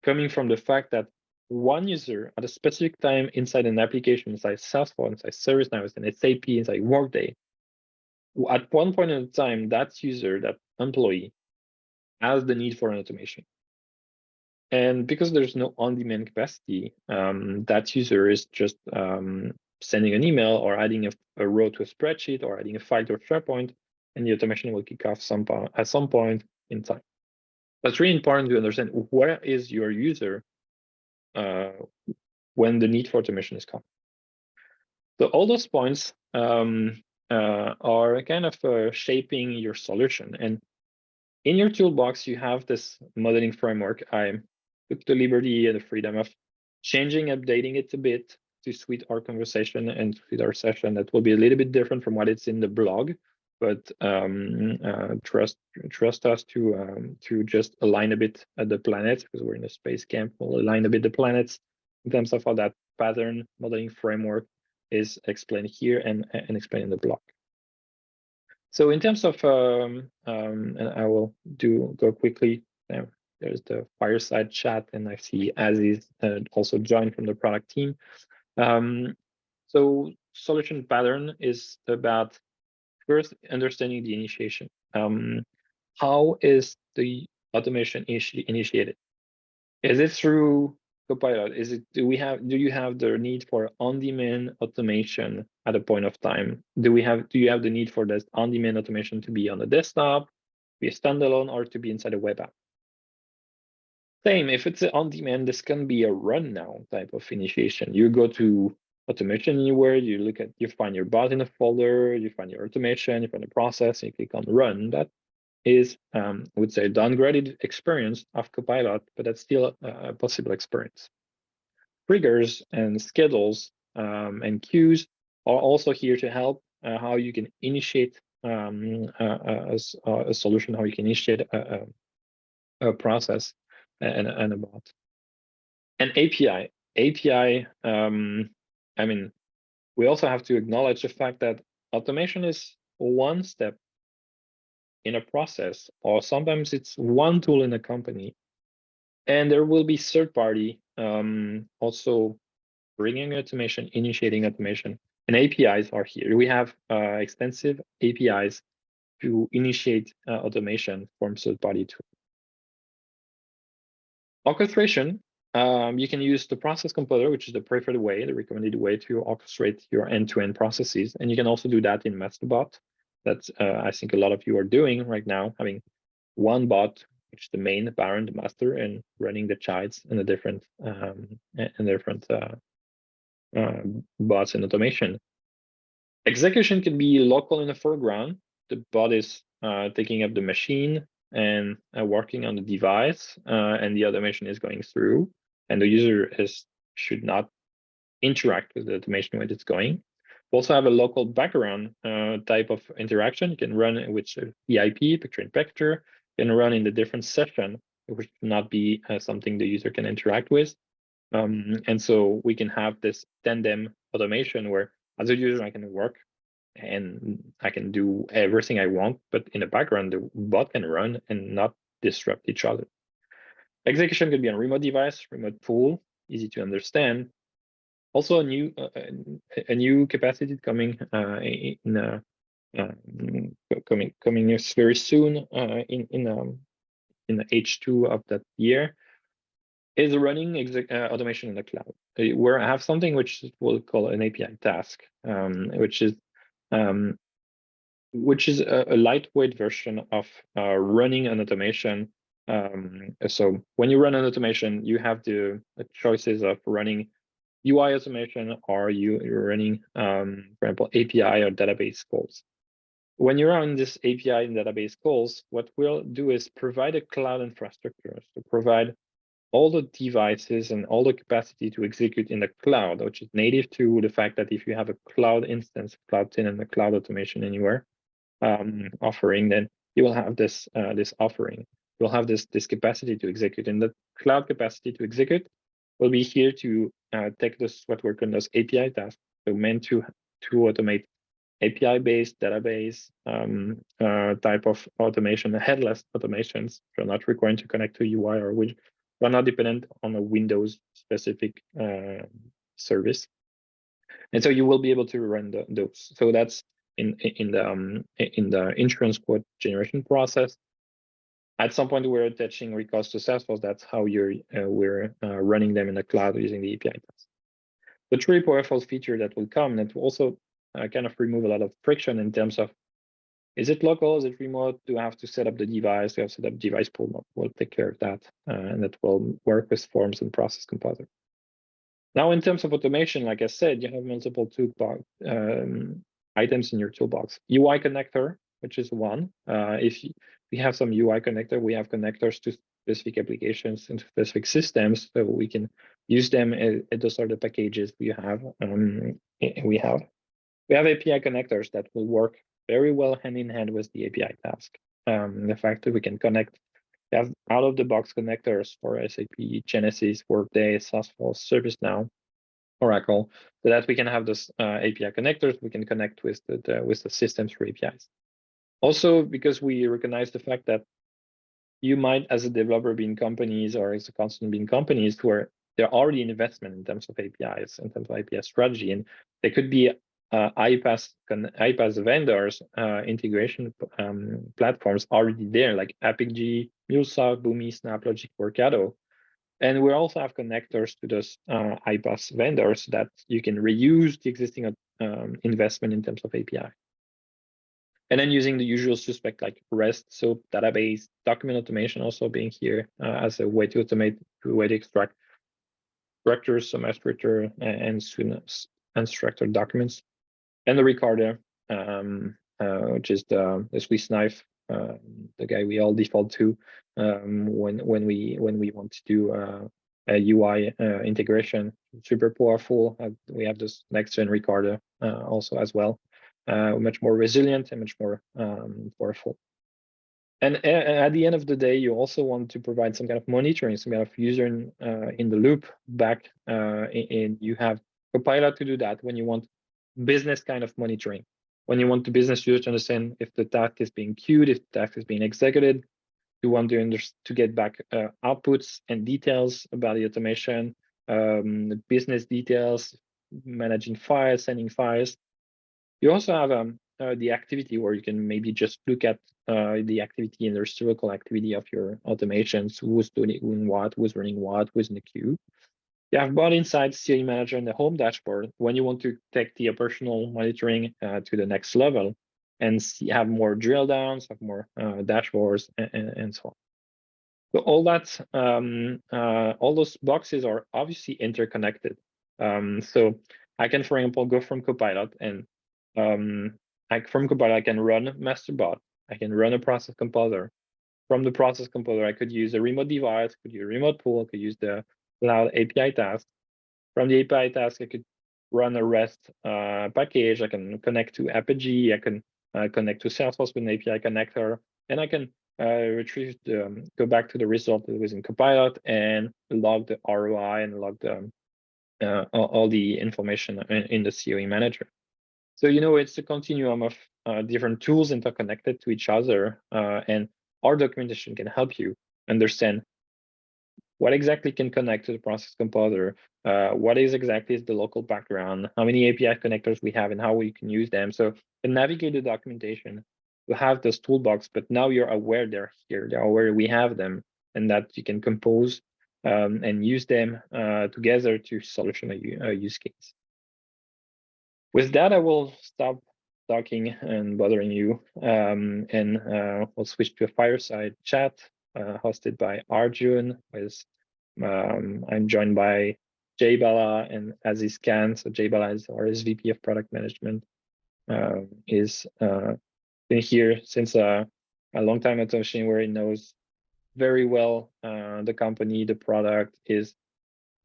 coming from the fact that one user at a specific time inside an application, inside Salesforce, inside ServiceNow, inside SAP, inside Workday, at one point in time, that user, that employee, has the need for an automation. And because there's no on-demand capacity, that user is just sending an email or adding a row to a spreadsheet or adding a file to a SharePoint, and the automation will kick off at some point in time. That's really important to understand where is your user when the need for automation is coming. So all those points are kind of shaping your solution. And in your toolbox, you have this modeling framework. I took the liberty and the freedom of changing, updating it a bit to suit our conversation and suit our session. That will be a little bit different from what it's in the blog, but trust us to just align a bit at the planets, because we're in a space camp. We'll align a bit the planets in terms of how that pattern modeling framework is explained here and explained in the blog. So in terms of, and I will go quickly. There's the fireside chat, and I see Aziz also joined from the product team. So solution pattern is about first understanding the initiation. How is the automation initiated? Is it through Copilot? Do you have the need for on-demand automation at a point of time? Do you have the need for this on-demand automation to be on the desktop, be a standalone, or to be inside a web app? Same, if it's on-demand, this can be a run now type of initiation. You go to automation anywhere, you find your bot in a folder, you find your automation, you find the process, and you click on run. That is, I would say, downgraded experience of Copilot, but that's still a possible experience. Triggers and schedules and queues are also here to help how you can initiate a solution, how you can initiate a process and a bot. And API, I mean, we also have to acknowledge the fact that automation is one step in a process, or sometimes it's one tool in a company, and there will be third party also bringing automation, initiating automation, and APIs are here. We have extensive APIs to initiate automation from third party tools. Orchestration, you can use the process composer, which is the preferred way, the recommended way to orchestrate your end-to-end processes. And you can also do that in Masterbot. That's I think a lot of you are doing right now, having one bot, which is the main, the parent, the master, and running the childs and the different bots and automation. Execution can be local in the foreground. The bot is taking up the machine and working on the device, and the automation is going through, and the user should not interact with the automation when it's going. We also have a local background type of interaction. You can run with PIP, picture-in-picture, can run in the different session, which should not be something the user can interact with. And so we can have this tandem automation where as a user, I can work and I can do everything I want, but in the background, the bot can run and not disrupt each other. Execution could be on remote device, remote tool, easy to understand. Also, a new capacity coming coming very soon in the H2 of that year is running automation in the cloud, where I have something which we'll call an API task, which is a lightweight version of running an automation. So when you run an automation, you have the choices of running UI automation, or you're running, for example, API or database calls. When you're on this API and database calls, what we'll do is provide a cloud infrastructure, so provide all the devices and all the capacity to execute in the cloud, which is native to the fact that if you have a cloud instance, cloud tenant, and a cloud automation anywhere offering, then you will have this offering. You'll have this capacity to execute, and the cloud capacity to execute will be here to take this what we're calling those API tasks, so meant to automate API-based database type of automation, headless automations. You're not required to connect to UI or which are not dependent on a Windows specific service. And so you will be able to run those. So that's in the insurance quote generation process. At some point, we're attaching records to Salesforce. That's how we're running them in the cloud using the API tasks. The truly powerful feature that will come that will also kind of remove a lot of friction in terms of, is it local, is it remote, do I have to set up the device, do I have to set up device pool? We'll take care of that, and that will work with Forms and Process Composer. Now, in terms of automation, like I said, you have multiple toolbox items in your toolbox. UI connector, which is one. If we have some UI connector, we have connectors to specific applications and specific systems, so we can use them. Those are the packages we have. We have API connectors that will work very well hand in hand with the API task. The fact that we can connect, we have out-of-the-box connectors for SAP, Genesis, Workday, Salesforce, ServiceNow, Oracle, so that we can have those API connectors. We can connect with the systems for APIs. Also, because we recognize the fact that you might, as a developer, be in companies or as a consultant, be in companies where they're already in investment in terms of APIs, in terms of API strategy, and there could be iPaaS vendors, integration platforms already there, like AppGG, MuleSoft, Boomi, SnapLogic, Workato. And we also have connectors to those iPaaS vendors that you can reuse the existing investment in terms of API. And then using the usual suspect like REST, SOAP, database, document automation also being here as a way to automate, a way to extract structures, semi-structured and unstructured documents. And the recorder, which is the Swiss knife, the guy we all default to when we want to do a UI integration. Super powerful. We have this next-gen recorder also as well, much more resilient and much more powerful. And at the end of the day, you also want to provide some kind of monitoring, some kind of user in the loop back. You have Copilot to do that when you want business kind of monitoring. When you want the business user to understand if the task is being queued, if the task is being executed, you want to get back outputs and details about the automation, business details, managing files, sending files. You also have the activity where you can maybe just look at the activity and the historical activity of your automations, who's doing what, who's running what, who's in the queue. You have bought inside CLE Manager in the home dashboard when you want to take the operational monitoring to the next level and have more drill downs, have more dashboards, and so on. So all that, all those boxes are obviously interconnected. So I can, for example, go from Copilot and from Copilot I can run MasterBot. I can run a Process Composer. From the Process Composer, I could use a remote device, could use a remote pool, could use the Cloud API task. From the API task, I could run a REST package. I can connect to AppGG. I can connect to Salesforce with an API connector, and I can retrieve go back to the result that was in Copilot and log the ROI and log the all the information in the COE Manager. So it's a continuum of different tools interconnected to each other, and our documentation can help you understand what exactly can connect to the Process Composer, what is exactly the local background, how many API connectors we have, and how we can use them. So to navigate the documentation, you have this toolbox, but now you're aware they're here, they're aware we have them, and that you can compose and use them together to solution a use case. With that, I will stop talking and bothering you, and we'll switch to a fireside chat hosted by Arjun. I'm joined by Jay Bala and Aziz Khan. So Jay Bala is our SVP of Product Management. Is been here since a long time at Ocean, where he knows very well the company, the product. Is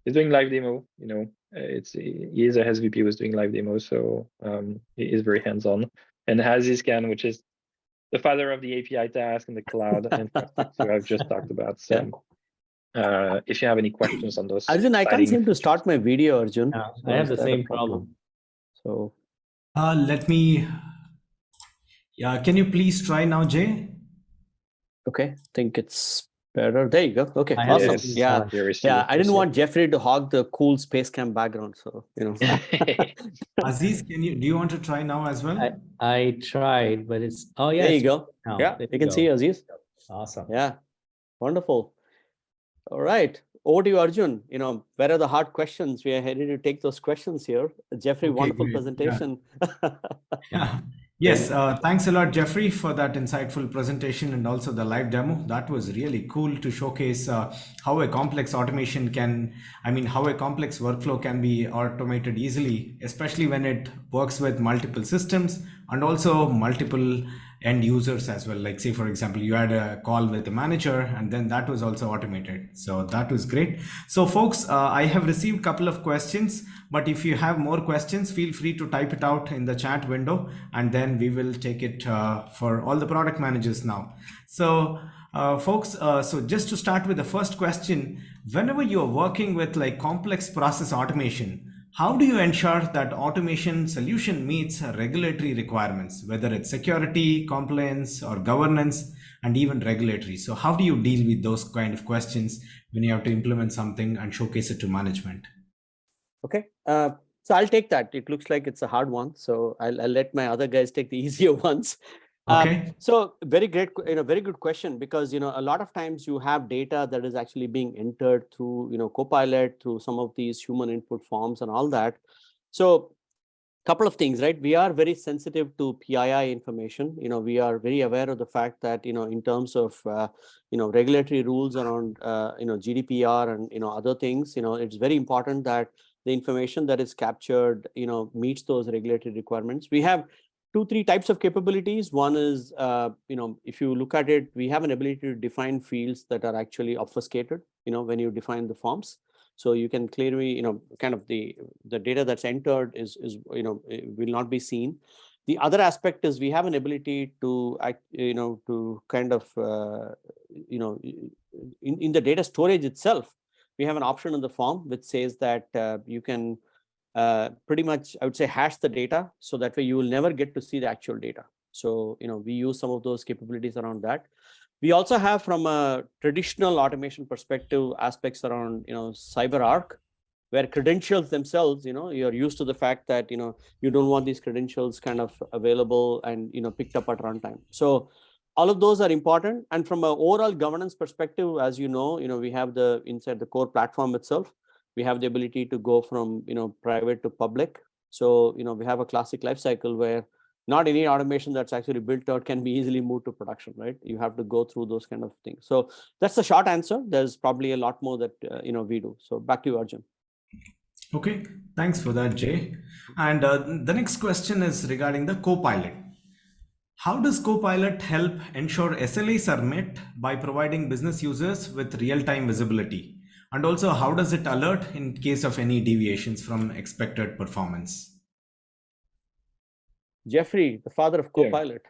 doing live demo. He is a SVP was doing live demo, so he is very hands-on. And Aziz Khan, which is the father of the API task and the cloud infrastructure I've just talked about. So if you have any questions on those. Arjun, I can't exciting seem to features. start my video, Arjun. Yeah, So I have is the that a same problem. So Let me, yeah, can you please try now, Jay? okay, I think it's better. There you go. Okay, I have awesome. Yes, Yeah, here we see, yeah. I we didn't see. want Jeffrey to hog the cool space camp background, so Aziz, do you want to try now as well? I tried, but it's There yes. you go. Now, Yeah, there you can see go. Aziz. Awesome. Yeah, wonderful. All right, over to you, Arjun. Where are the hard questions? We are ready to take those questions here. Jeffrey, Okay, wonderful great. presentation. Yeah. Yes, thanks a lot, Jeffrey, for that insightful presentation and also the live demo. That was really cool to showcase how a complex automation how a complex workflow can be automated easily, especially when it works with multiple systems and also multiple end users as well. Like say, for example, you had a call with the manager and then that was also automated. So that was great. So folks, I have received a couple of questions, but if you have more questions, feel free to type it out in the chat window and then we will take it for all the product managers now. So folks, so just to start with the first question, whenever you're working with like complex process automation, how do you ensure that automation solution meets regulatory requirements, whether it's security, compliance, or governance, and even regulatory? So how do you deal with those kind of questions when you have to implement something and showcase it to management? Okay, so I'll take that. It looks like it's a hard one, so I'll let my other guys take the easier ones. Okay. So very great, very good question, because a lot of times you have data that is actually being entered through Copilot, through some of these human input forms and all that. So couple of things, right? We are very sensitive to PII information. We are very aware of the fact that in terms of regulatory rules around GDPR and other things, it's very important that the information that is captured meets those regulatory requirements. We have 2-3 types of capabilities. One is if you look at it, we have an ability to define fields that are actually obfuscated when you define the forms. So you can clearly, kind of the data that's entered is will not be seen. The other aspect is we have an ability to to kind of in the data storage itself, we have an option in the form which says that you can pretty much, I would say, hash the data, so that way you will never get to see the actual data. So we use some of those capabilities around that. We also have, from a traditional automation perspective, aspects around CyberArk, where credentials themselves, you're used to the fact that you don't want these credentials kind of available and picked up at runtime. So all of those are important. And from an overall governance perspective, as we have inside the core platform itself, we have the ability to go from private to public. So we have a classic life cycle where not any automation that's actually built out can be easily moved to production, right? You have to go through those kind of things. So that's the short answer. There's probably a lot more that we do. So back to you, Arjun. Okay, thanks for that, Jay. And the next question is regarding the Copilot. How does Copilot help ensure SLAs are met by providing business users with real-time visibility? And also, how does it alert in case of any deviations from expected performance? Jeffrey, the father of Copilot.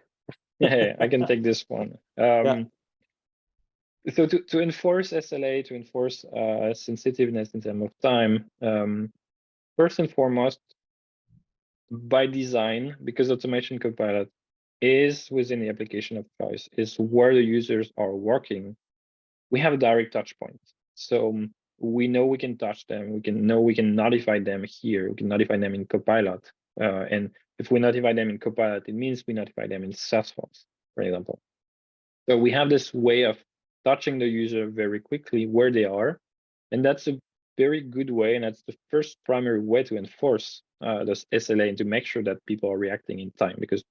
Yeah, I can take this one. So to enforce SLA, to enforce sensitiveness in terms of time, first and foremost, by design, because Automation Copilot is within the application of choice, is where the users are working, we have a direct touch point. So we know we can touch them, we can notify them here, we can notify them in Copilot. And if we notify them in Copilot, it means we notify them in Salesforce, for example. So we have this way of touching the user very quickly where they are. And that's a very good way. And that's the first primary way to enforce this SLA and to make sure that people are reacting in time. Because,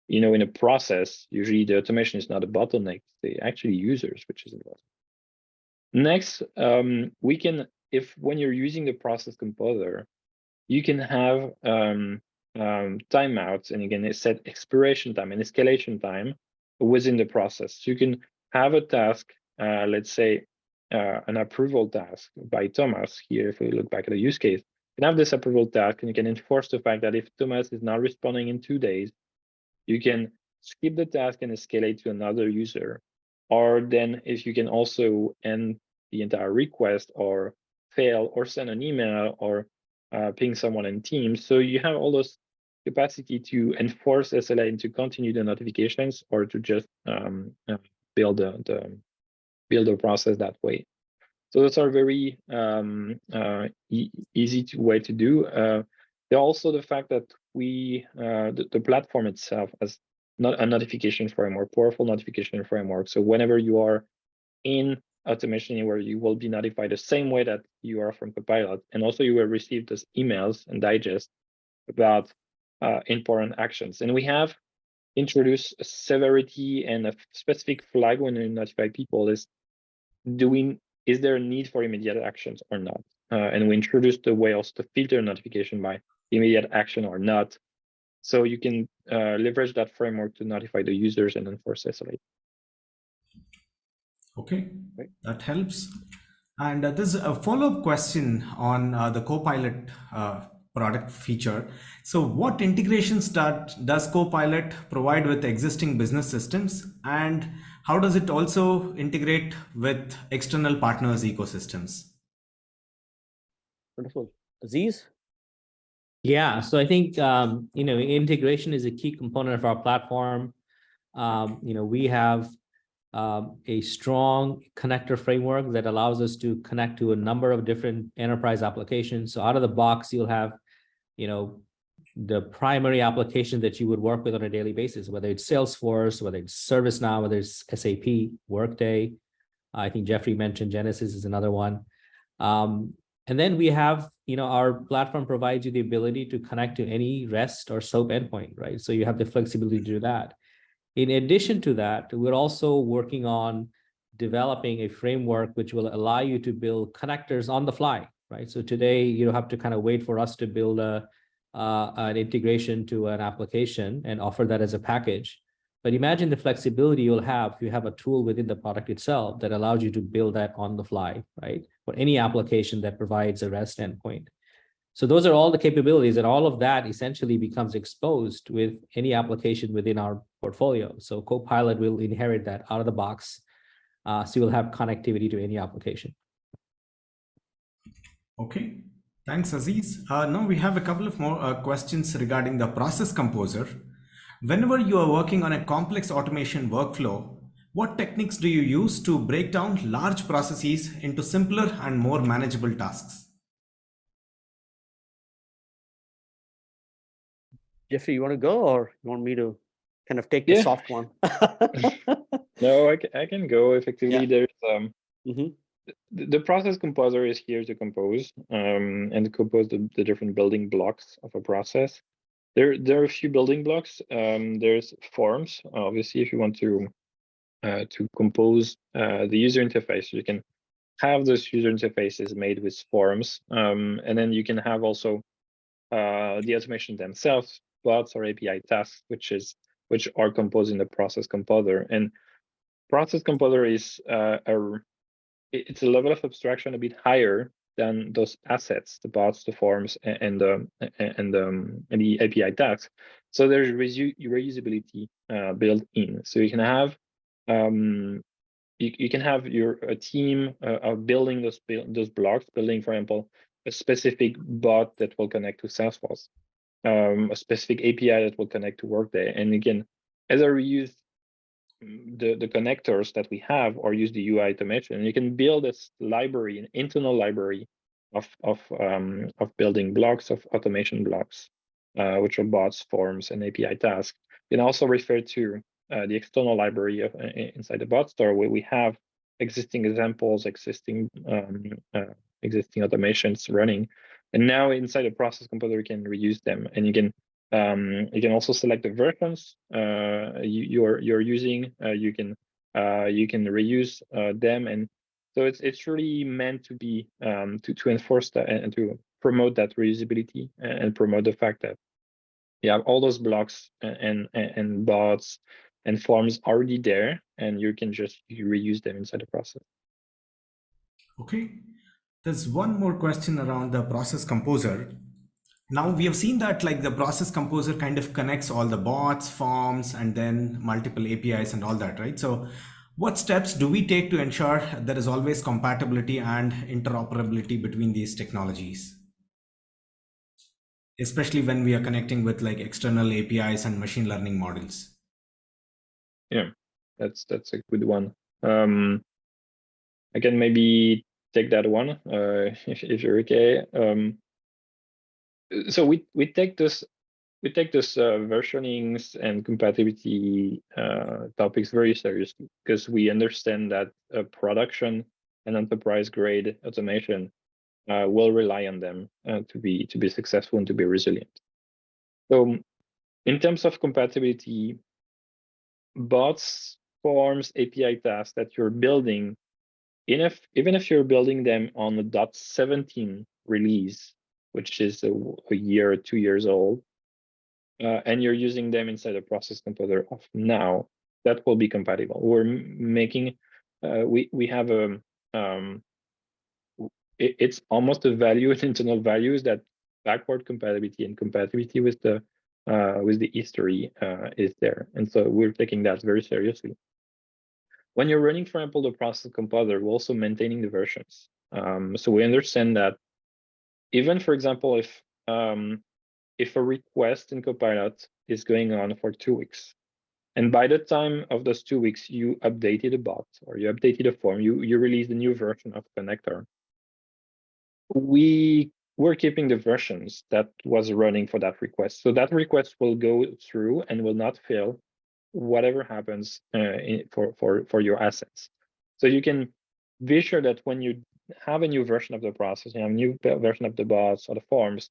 in a process, usually the automation is not a bottleneck, they're actually users, which is important. Next, we can, when you're using the process composer, you can have timeouts, and again, set expiration time and escalation time within the process. So you can have a task, let's say an approval task by Thomas here. If we look back at the use case, you can have this approval task, and you can enforce the fact that if Thomas is not responding in 2 days, you can skip the task and escalate to another user. Or then if you can also end the entire request, or fail, or send an email, or ping someone in Teams. So you have all those capacity to enforce SLA and to continue the notifications, or to just build the process that way. So those are very easy way to do. There are also the fact that the platform itself has not a notification framework, powerful notification framework. So whenever you are in Automation Anywhere, you will be notified the same way that you are from Copilot, and also you will receive those emails and digest about important actions. And we have introduced a severity and a specific flag when we notify people is there a need for immediate actions or not? And we introduced the way also to filter notification by immediate action or not. So you can leverage that framework to notify the users and enforce SLA. Okay, that helps. And there's a follow-up question on the Copilot product feature. So what integrations does Copilot provide with existing business systems, and how does it also integrate with external partners' ecosystems? Wonderful. Aziz? Yeah, so I think integration is a key component of our platform. We have a strong connector framework that allows us to connect to a number of different enterprise applications. So out of the box, you'll have, the primary application that you would work with on a daily basis, whether it's Salesforce, whether it's ServiceNow, whether it's SAP, Workday. I think Jeffrey mentioned Genesis is another one. And then we have, our platform provides you the ability to connect to any REST or SOAP endpoint, right? So you have the flexibility to do that. In addition to that, we're also working on developing a framework which will allow you to build connectors on the fly, right? So today you don't have to kind of wait for us to build an integration to an application and offer that as a package. But imagine the flexibility you'll have if you have a tool within the product itself that allows you to build that on the fly, right? For any application that provides a REST endpoint. So those are all the capabilities, and all of that essentially becomes exposed with any application within our portfolio. So Copilot will inherit that out of the box. So you'll have connectivity to any application. Okay, thanks, Aziz. Now we have a couple of more questions regarding the Process Composer. Whenever you are working on a complex automation workflow, what techniques do you use to break down large processes into simpler and more manageable tasks? Jeffrey, you want to go, or you want me to kind of take the soft one? No, I can go. Effectively, Yeah. there's the process composer is here to compose and compose the different building blocks of a process. There are a few building blocks. There's forms. Obviously, if you want to compose the user interface, you can have those user interfaces made with forms, and then you can have also the automation themselves, bots or API tasks, which are composed in the process composer. And process composer is it's a level of abstraction a bit higher than those assets, the bots, the forms, and the API tasks. So there's reusability built in. So you can have you can have a team of building those blocks, building, for example, a specific bot that will connect to Salesforce, a specific API that will connect to Workday. And again, as I reuse the connectors that we have, or use the UI automation, you can build this library, an internal library of building blocks, of automation blocks, which are bots, forms, and API tasks. You can also refer to the external library inside the bot store, where we have existing examples, existing automations running, and now inside the process composer you can reuse them, and you can also select the versions you're using. You can reuse them, and so it's really meant to be to enforce that and to promote that reusability and promote the fact that you have all those blocks and bots and forms already there, and you can just reuse them inside the process. Okay, there's one more question around the process composer. Now we have seen that like the process composer kind of connects all the bots, forms, and then multiple APIs and all that, right? So What steps do we take to ensure there is always compatibility and interoperability between these technologies? Especially when we are connecting with like external APIs and machine learning models. Yeah, that's a good one. I can maybe take that one if you're okay. So we take this versionings and compatibility topics very seriously, because we understand that production and enterprise grade automation will rely on them to be successful and to be resilient. So in terms of compatibility, bots, forms, API tasks that you're building, even if you're building them on the .17 release, which is a year or 2 years old, and you're using them inside a process composer of now, that will be compatible. We're making, we have a, it's almost a value, an internal value, is that backward compatibility and compatibility with the history is there. And so we're taking that very seriously. When you're running, for example, the process composer, we're also maintaining the versions. So we understand that even, for example, if a request in Copilot is going on for 2 weeks, and by the time of those 2 weeks, you updated a bot or you updated a form, you released a new version of connector, we're keeping the versions that was running for that request. So that request will go through and will not fail whatever happens for your assets. So you can be sure that when you have a new version of the process, you have a new version of the bots or the forms,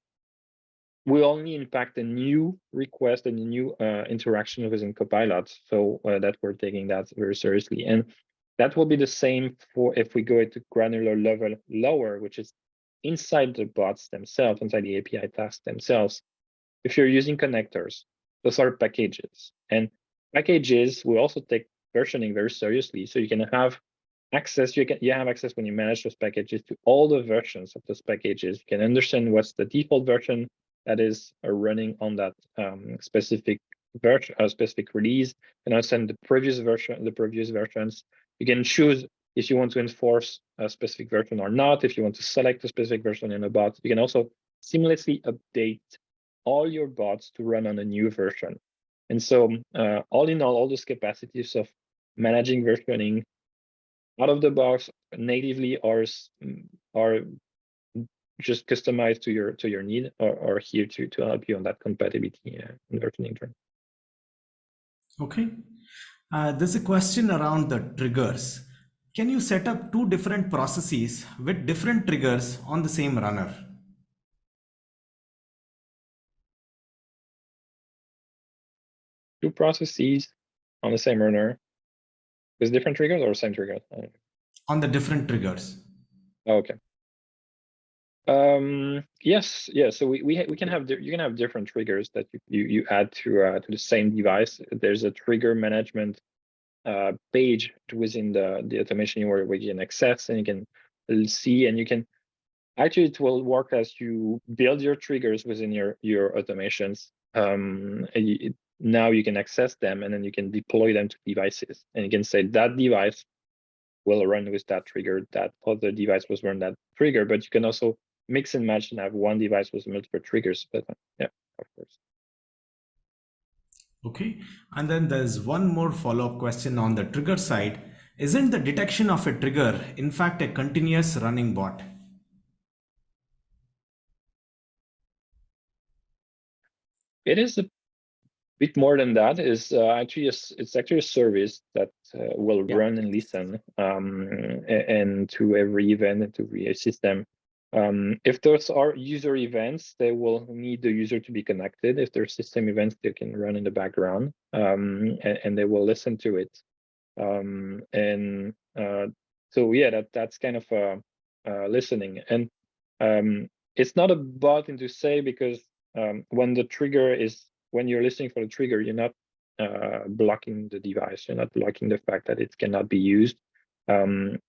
we only impact a new request and a new interaction within Copilot. So that we're taking that very seriously. And that will be the same for if we go into granular level lower, which is inside the bots themselves, inside the API tasks themselves. If you're using connectors, those are packages. And packages will also take versioning very seriously. So you can have access, you have access when you manage those packages to all the versions of those packages. You can understand what's the default version that is running on that specific version, specific release, and understand the previous version, the previous versions. You can choose if you want to enforce a specific version or not. If you want to select a specific version in a bot, you can also seamlessly update all your bots to run on a new version. And so all in all those capacities of managing versioning out of the box natively are just customized to your need, or here to help you on that compatibility and versioning journey. Okay. There's a question around the triggers. Can you set up 2 different processes with different triggers on the same runner? Two processes on the same runner with different triggers or same triggers? On the different triggers. Okay. Yes. So you can have different triggers that you add to the same device. There's a trigger management page within the automation where you can access, and you can see, and you can actually, it will work as you build your triggers within your automations. Now you can access them, and then you can deploy them to devices, and you can say that device will run with that trigger, that other device was run that trigger, but you can also mix and match and have one device with multiple triggers. But yeah, of course. Okay. And then there's one more follow-up question on the trigger side. Isn't the detection of a trigger, in fact, a continuous running bot? It is a bit more than that. It's actually a service that will run and listen and to every event and to every system. If those are user events, they will need the user to be connected. If they're system events, they can run in the background and they will listen to it. So yeah, that's kind of listening. And it's not a bot to say, because when you're listening for the trigger, you're not blocking the device. You're not blocking the fact that it cannot be used. And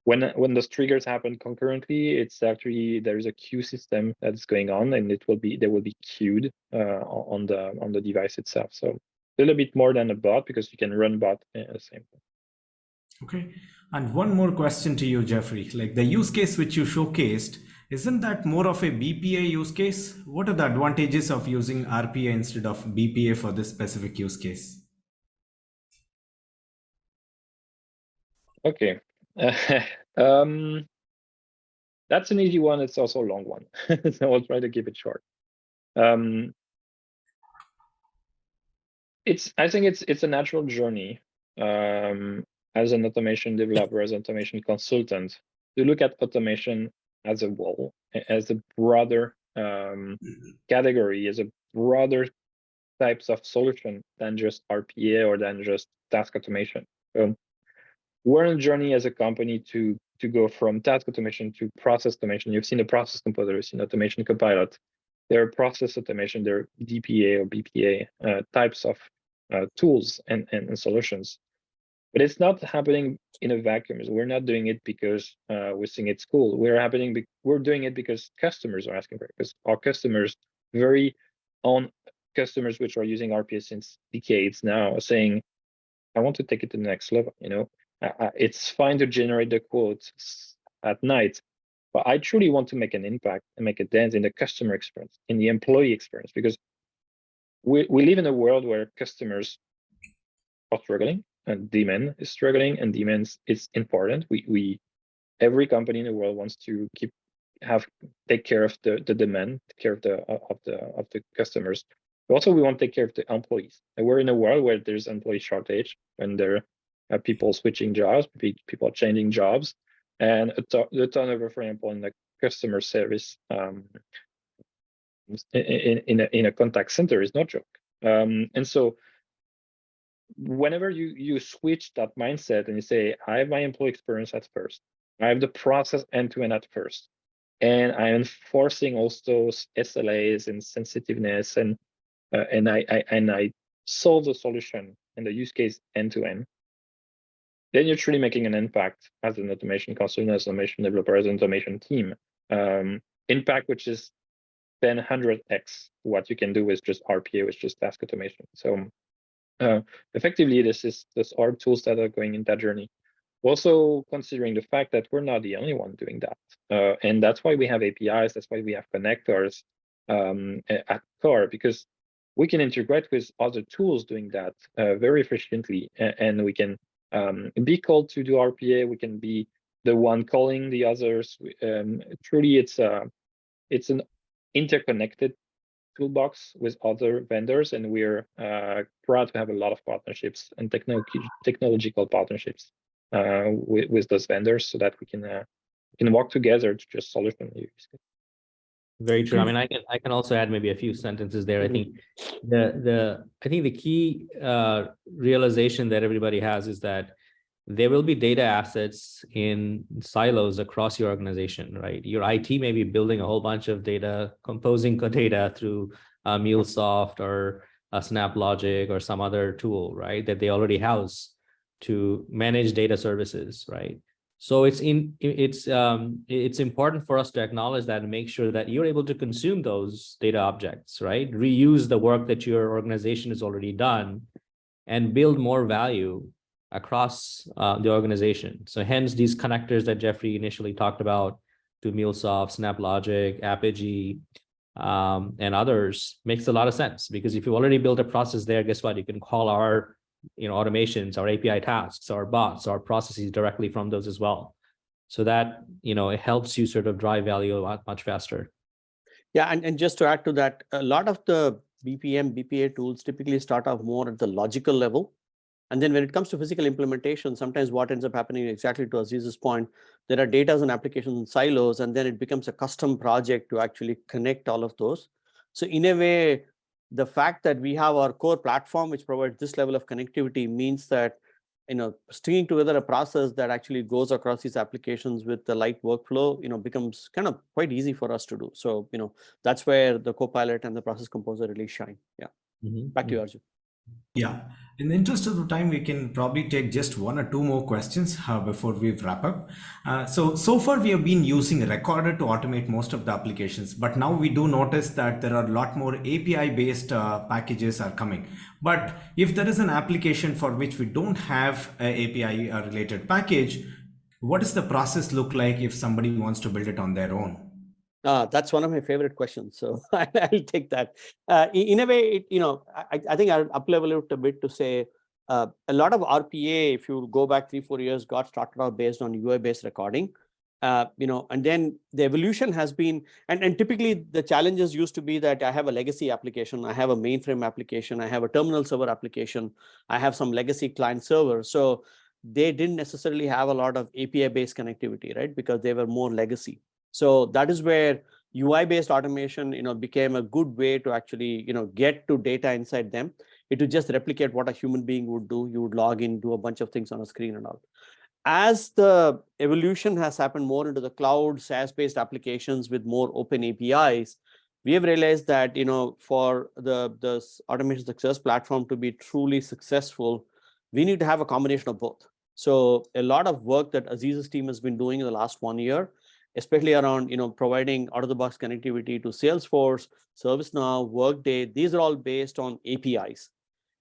when those triggers happen concurrently, it's actually, there is a queue system that's going on, and they will be queued on the device itself. So a little bit more than a bot, because you can run bot at the same time. Okay. And one more question to you, Jeffrey. Like the use case which you showcased, isn't that more of a BPA use case? What are the advantages of using RPA instead of BPA for this specific use case? Okay. That's an easy one. It's also a long one. So I'll try to keep it short. I think it's a natural journey as an automation developer, as an automation consultant, to look at automation as a whole, as a broader category, as a broader types of solution than just RPA or than just task automation. So we're on a journey as a company to go from task automation to process automation. You've seen the process composer, you've seen automation copilot. There are process automation, there are DPA or BPA types of tools and solutions. But it's not happening in a vacuum. We're not doing it because we think it's cool. We're doing it because customers are asking for it, because our customers, very own customers which are using RPA since decades now, are saying, I want to take it to the next level. It's fine to generate the quotes at night, but I truly want to make an impact and make a dent in the customer experience, in the employee experience, because we live in a world where customers are struggling and demand is struggling, and demand is important. Every company in the world wants to take care of the demand, take care of the customers. But also, we want to take care of the employees. And we're in a world where there's employee shortage, and there are people switching jobs, people are changing jobs, and the turnover, for example, in the customer service in a contact center is no joke. And so whenever you switch that mindset and you say, I have my employee experience at first, I have the process end-to-end at first, and I am enforcing also SLAs and sensitiveness, and I solve the solution and the use case end-to-end, then you're truly making an impact as an automation consultant, as an automation developer, as an automation team. Impact which is 100x what you can do with just RPA, with just task automation. So effectively, this are tools that are going in that journey. Also considering the fact that we're not the only one doing that. And that's why we have APIs, that's why we have connectors at core, because we can integrate with other tools doing that very efficiently, and we can be called to do RPA, we can be the one calling the others. Truly, it's an interconnected toolbox with other vendors, and we're proud to have a lot of partnerships and technological partnerships with those vendors, so that we can work together to just solve them. Very true. I mean, I can also add maybe a few sentences there. I think the key realization that everybody has is that there will be data assets in silos across your organization, right? Your IT may be building a whole bunch of data, composing data through MuleSoft or SnapLogic or some other tool, right? That they already house to manage data services, right? So it's important for us to acknowledge that and make sure that you're able to consume those data objects, right? Reuse the work that your organization has already done and build more value across the organization. So hence these connectors that Jeffrey initially talked about to MuleSoft, SnapLogic, Apigee, and others makes a lot of sense, because if you already built a process there, guess what? You can call our automations, our API tasks, our bots, our processes directly from those as well. So that, it helps you sort of drive value a lot much faster. Yeah, and just to add to that, a lot of the BPA tools typically start off more at the logical level. And then when it comes to physical implementation, sometimes what ends up happening, exactly to Aziz's point, there are data and applications in silos, and then it becomes a custom project to actually connect all of those. So in a way, the fact that we have our core platform, which provides this level of connectivity, means that, stringing together a process that actually goes across these applications with the light workflow, becomes kind of quite easy for us to do. So, that's where the Copilot and the Process Composer really shine. Yeah. Back to you, Arjun. Yeah. In the interest of the time, we can probably take just one or two more questions before we wrap up. So far we have been using Recorder to automate most of the applications, but now we do notice that there are a lot more API based packages are coming. But if there is an application for which we don't have a API related package, what does the process look like if somebody wants to build it on their own? That's one of my favorite questions. So I'll take that. In a way, I think I'll up-level it a bit to say a lot of RPA, if you go back 3-4 years, got started out based on UI-based recording. And then the evolution has been, and typically the challenges used to be that I have a legacy application, I have a mainframe application, I have a terminal server application, I have some legacy client server. So they didn't necessarily have a lot of API-based connectivity, right? Because they were more legacy. So that is where UI-based automation, became a good way to actually, get to data inside them. It would just replicate what a human being would do. You would log in, do a bunch of things on a screen and all. As the evolution has happened more into the cloud, SaaS-based applications with more open APIs, we have realized that, for the automation success platform to be truly successful, we need to have a combination of both. So a lot of work that Aziz's team has been doing in the last 1 year, especially around providing out-of-the-box connectivity to Salesforce, ServiceNow, Workday, these are all based on APIs.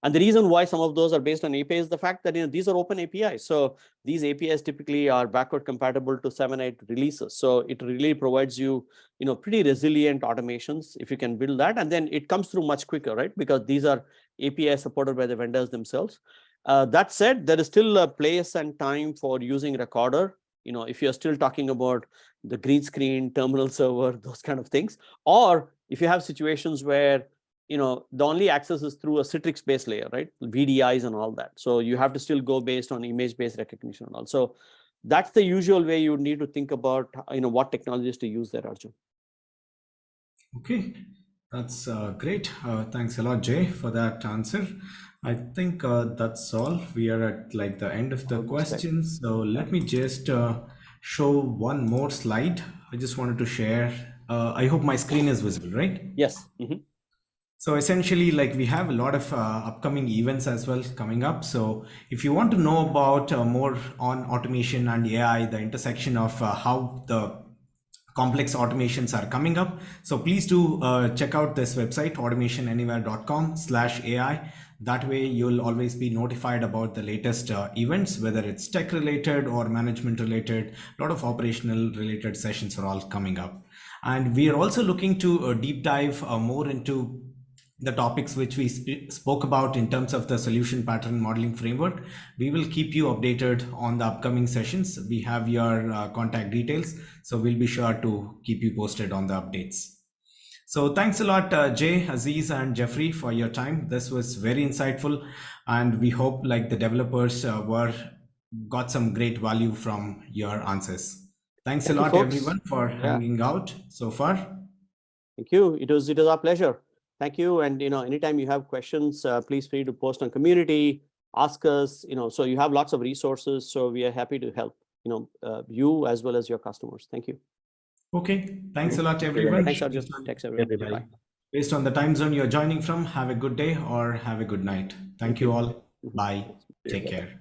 And the reason why some of those are based on APIs is the fact that these are open APIs. So these APIs typically are backward compatible to 7-8 releases. So it really provides you, pretty resilient automations if you can build that. And then it comes through much quicker, right? Because these are APIs supported by the vendors themselves. That said, there is still a place and time for using Recorder. If you're still talking about the green screen, terminal server, those kind of things, or if you have situations where the only access is through a Citrix-based layer, right? VDIs and all that. So you have to still go based on image-based recognition and all. So that's the usual way you need to think about, what technologies to use there, Arjun. Okay, that's great. Thanks a lot, Jay, for that answer. I think that's all. We are at like the end of the questions. So let me just show one more slide. I just wanted to share. I hope my screen is visible, right? Yes. Mm-hmm. So essentially, like we have a lot of upcoming events as well coming up. So if you want to know about more on automation and AI, the intersection of how the complex automations are coming up. So please do check out this website, automationanywhere.com/AI. That way you'll always be notified about the latest events, whether it's tech related or management related. A lot of operational related sessions are all coming up. And we are also looking to deep dive more into the topics which we spoke about in terms of the solution pattern modeling framework. We will keep you updated on the upcoming sessions. We have your contact details, so we'll be sure to keep you posted on the updates. So thanks a lot, Jay, Aziz, and Jeffrey for your time. This was very insightful, and we hope like the developers got some great value from your answers. Thanks a lot, everyone, for hanging out so far. Thank you. It was our pleasure. Thank you. And, anytime you have questions, please feel free to post on community, ask us, so you have lots of resources. So we are happy to help, you as well as your customers. Thank you. Okay. Thanks a lot, everyone. Thanks, Arjun. Thanks, everybody. Bye. Based on the time zone you're joining from, have a good day or have a good night. Thank you all. Bye. Take care.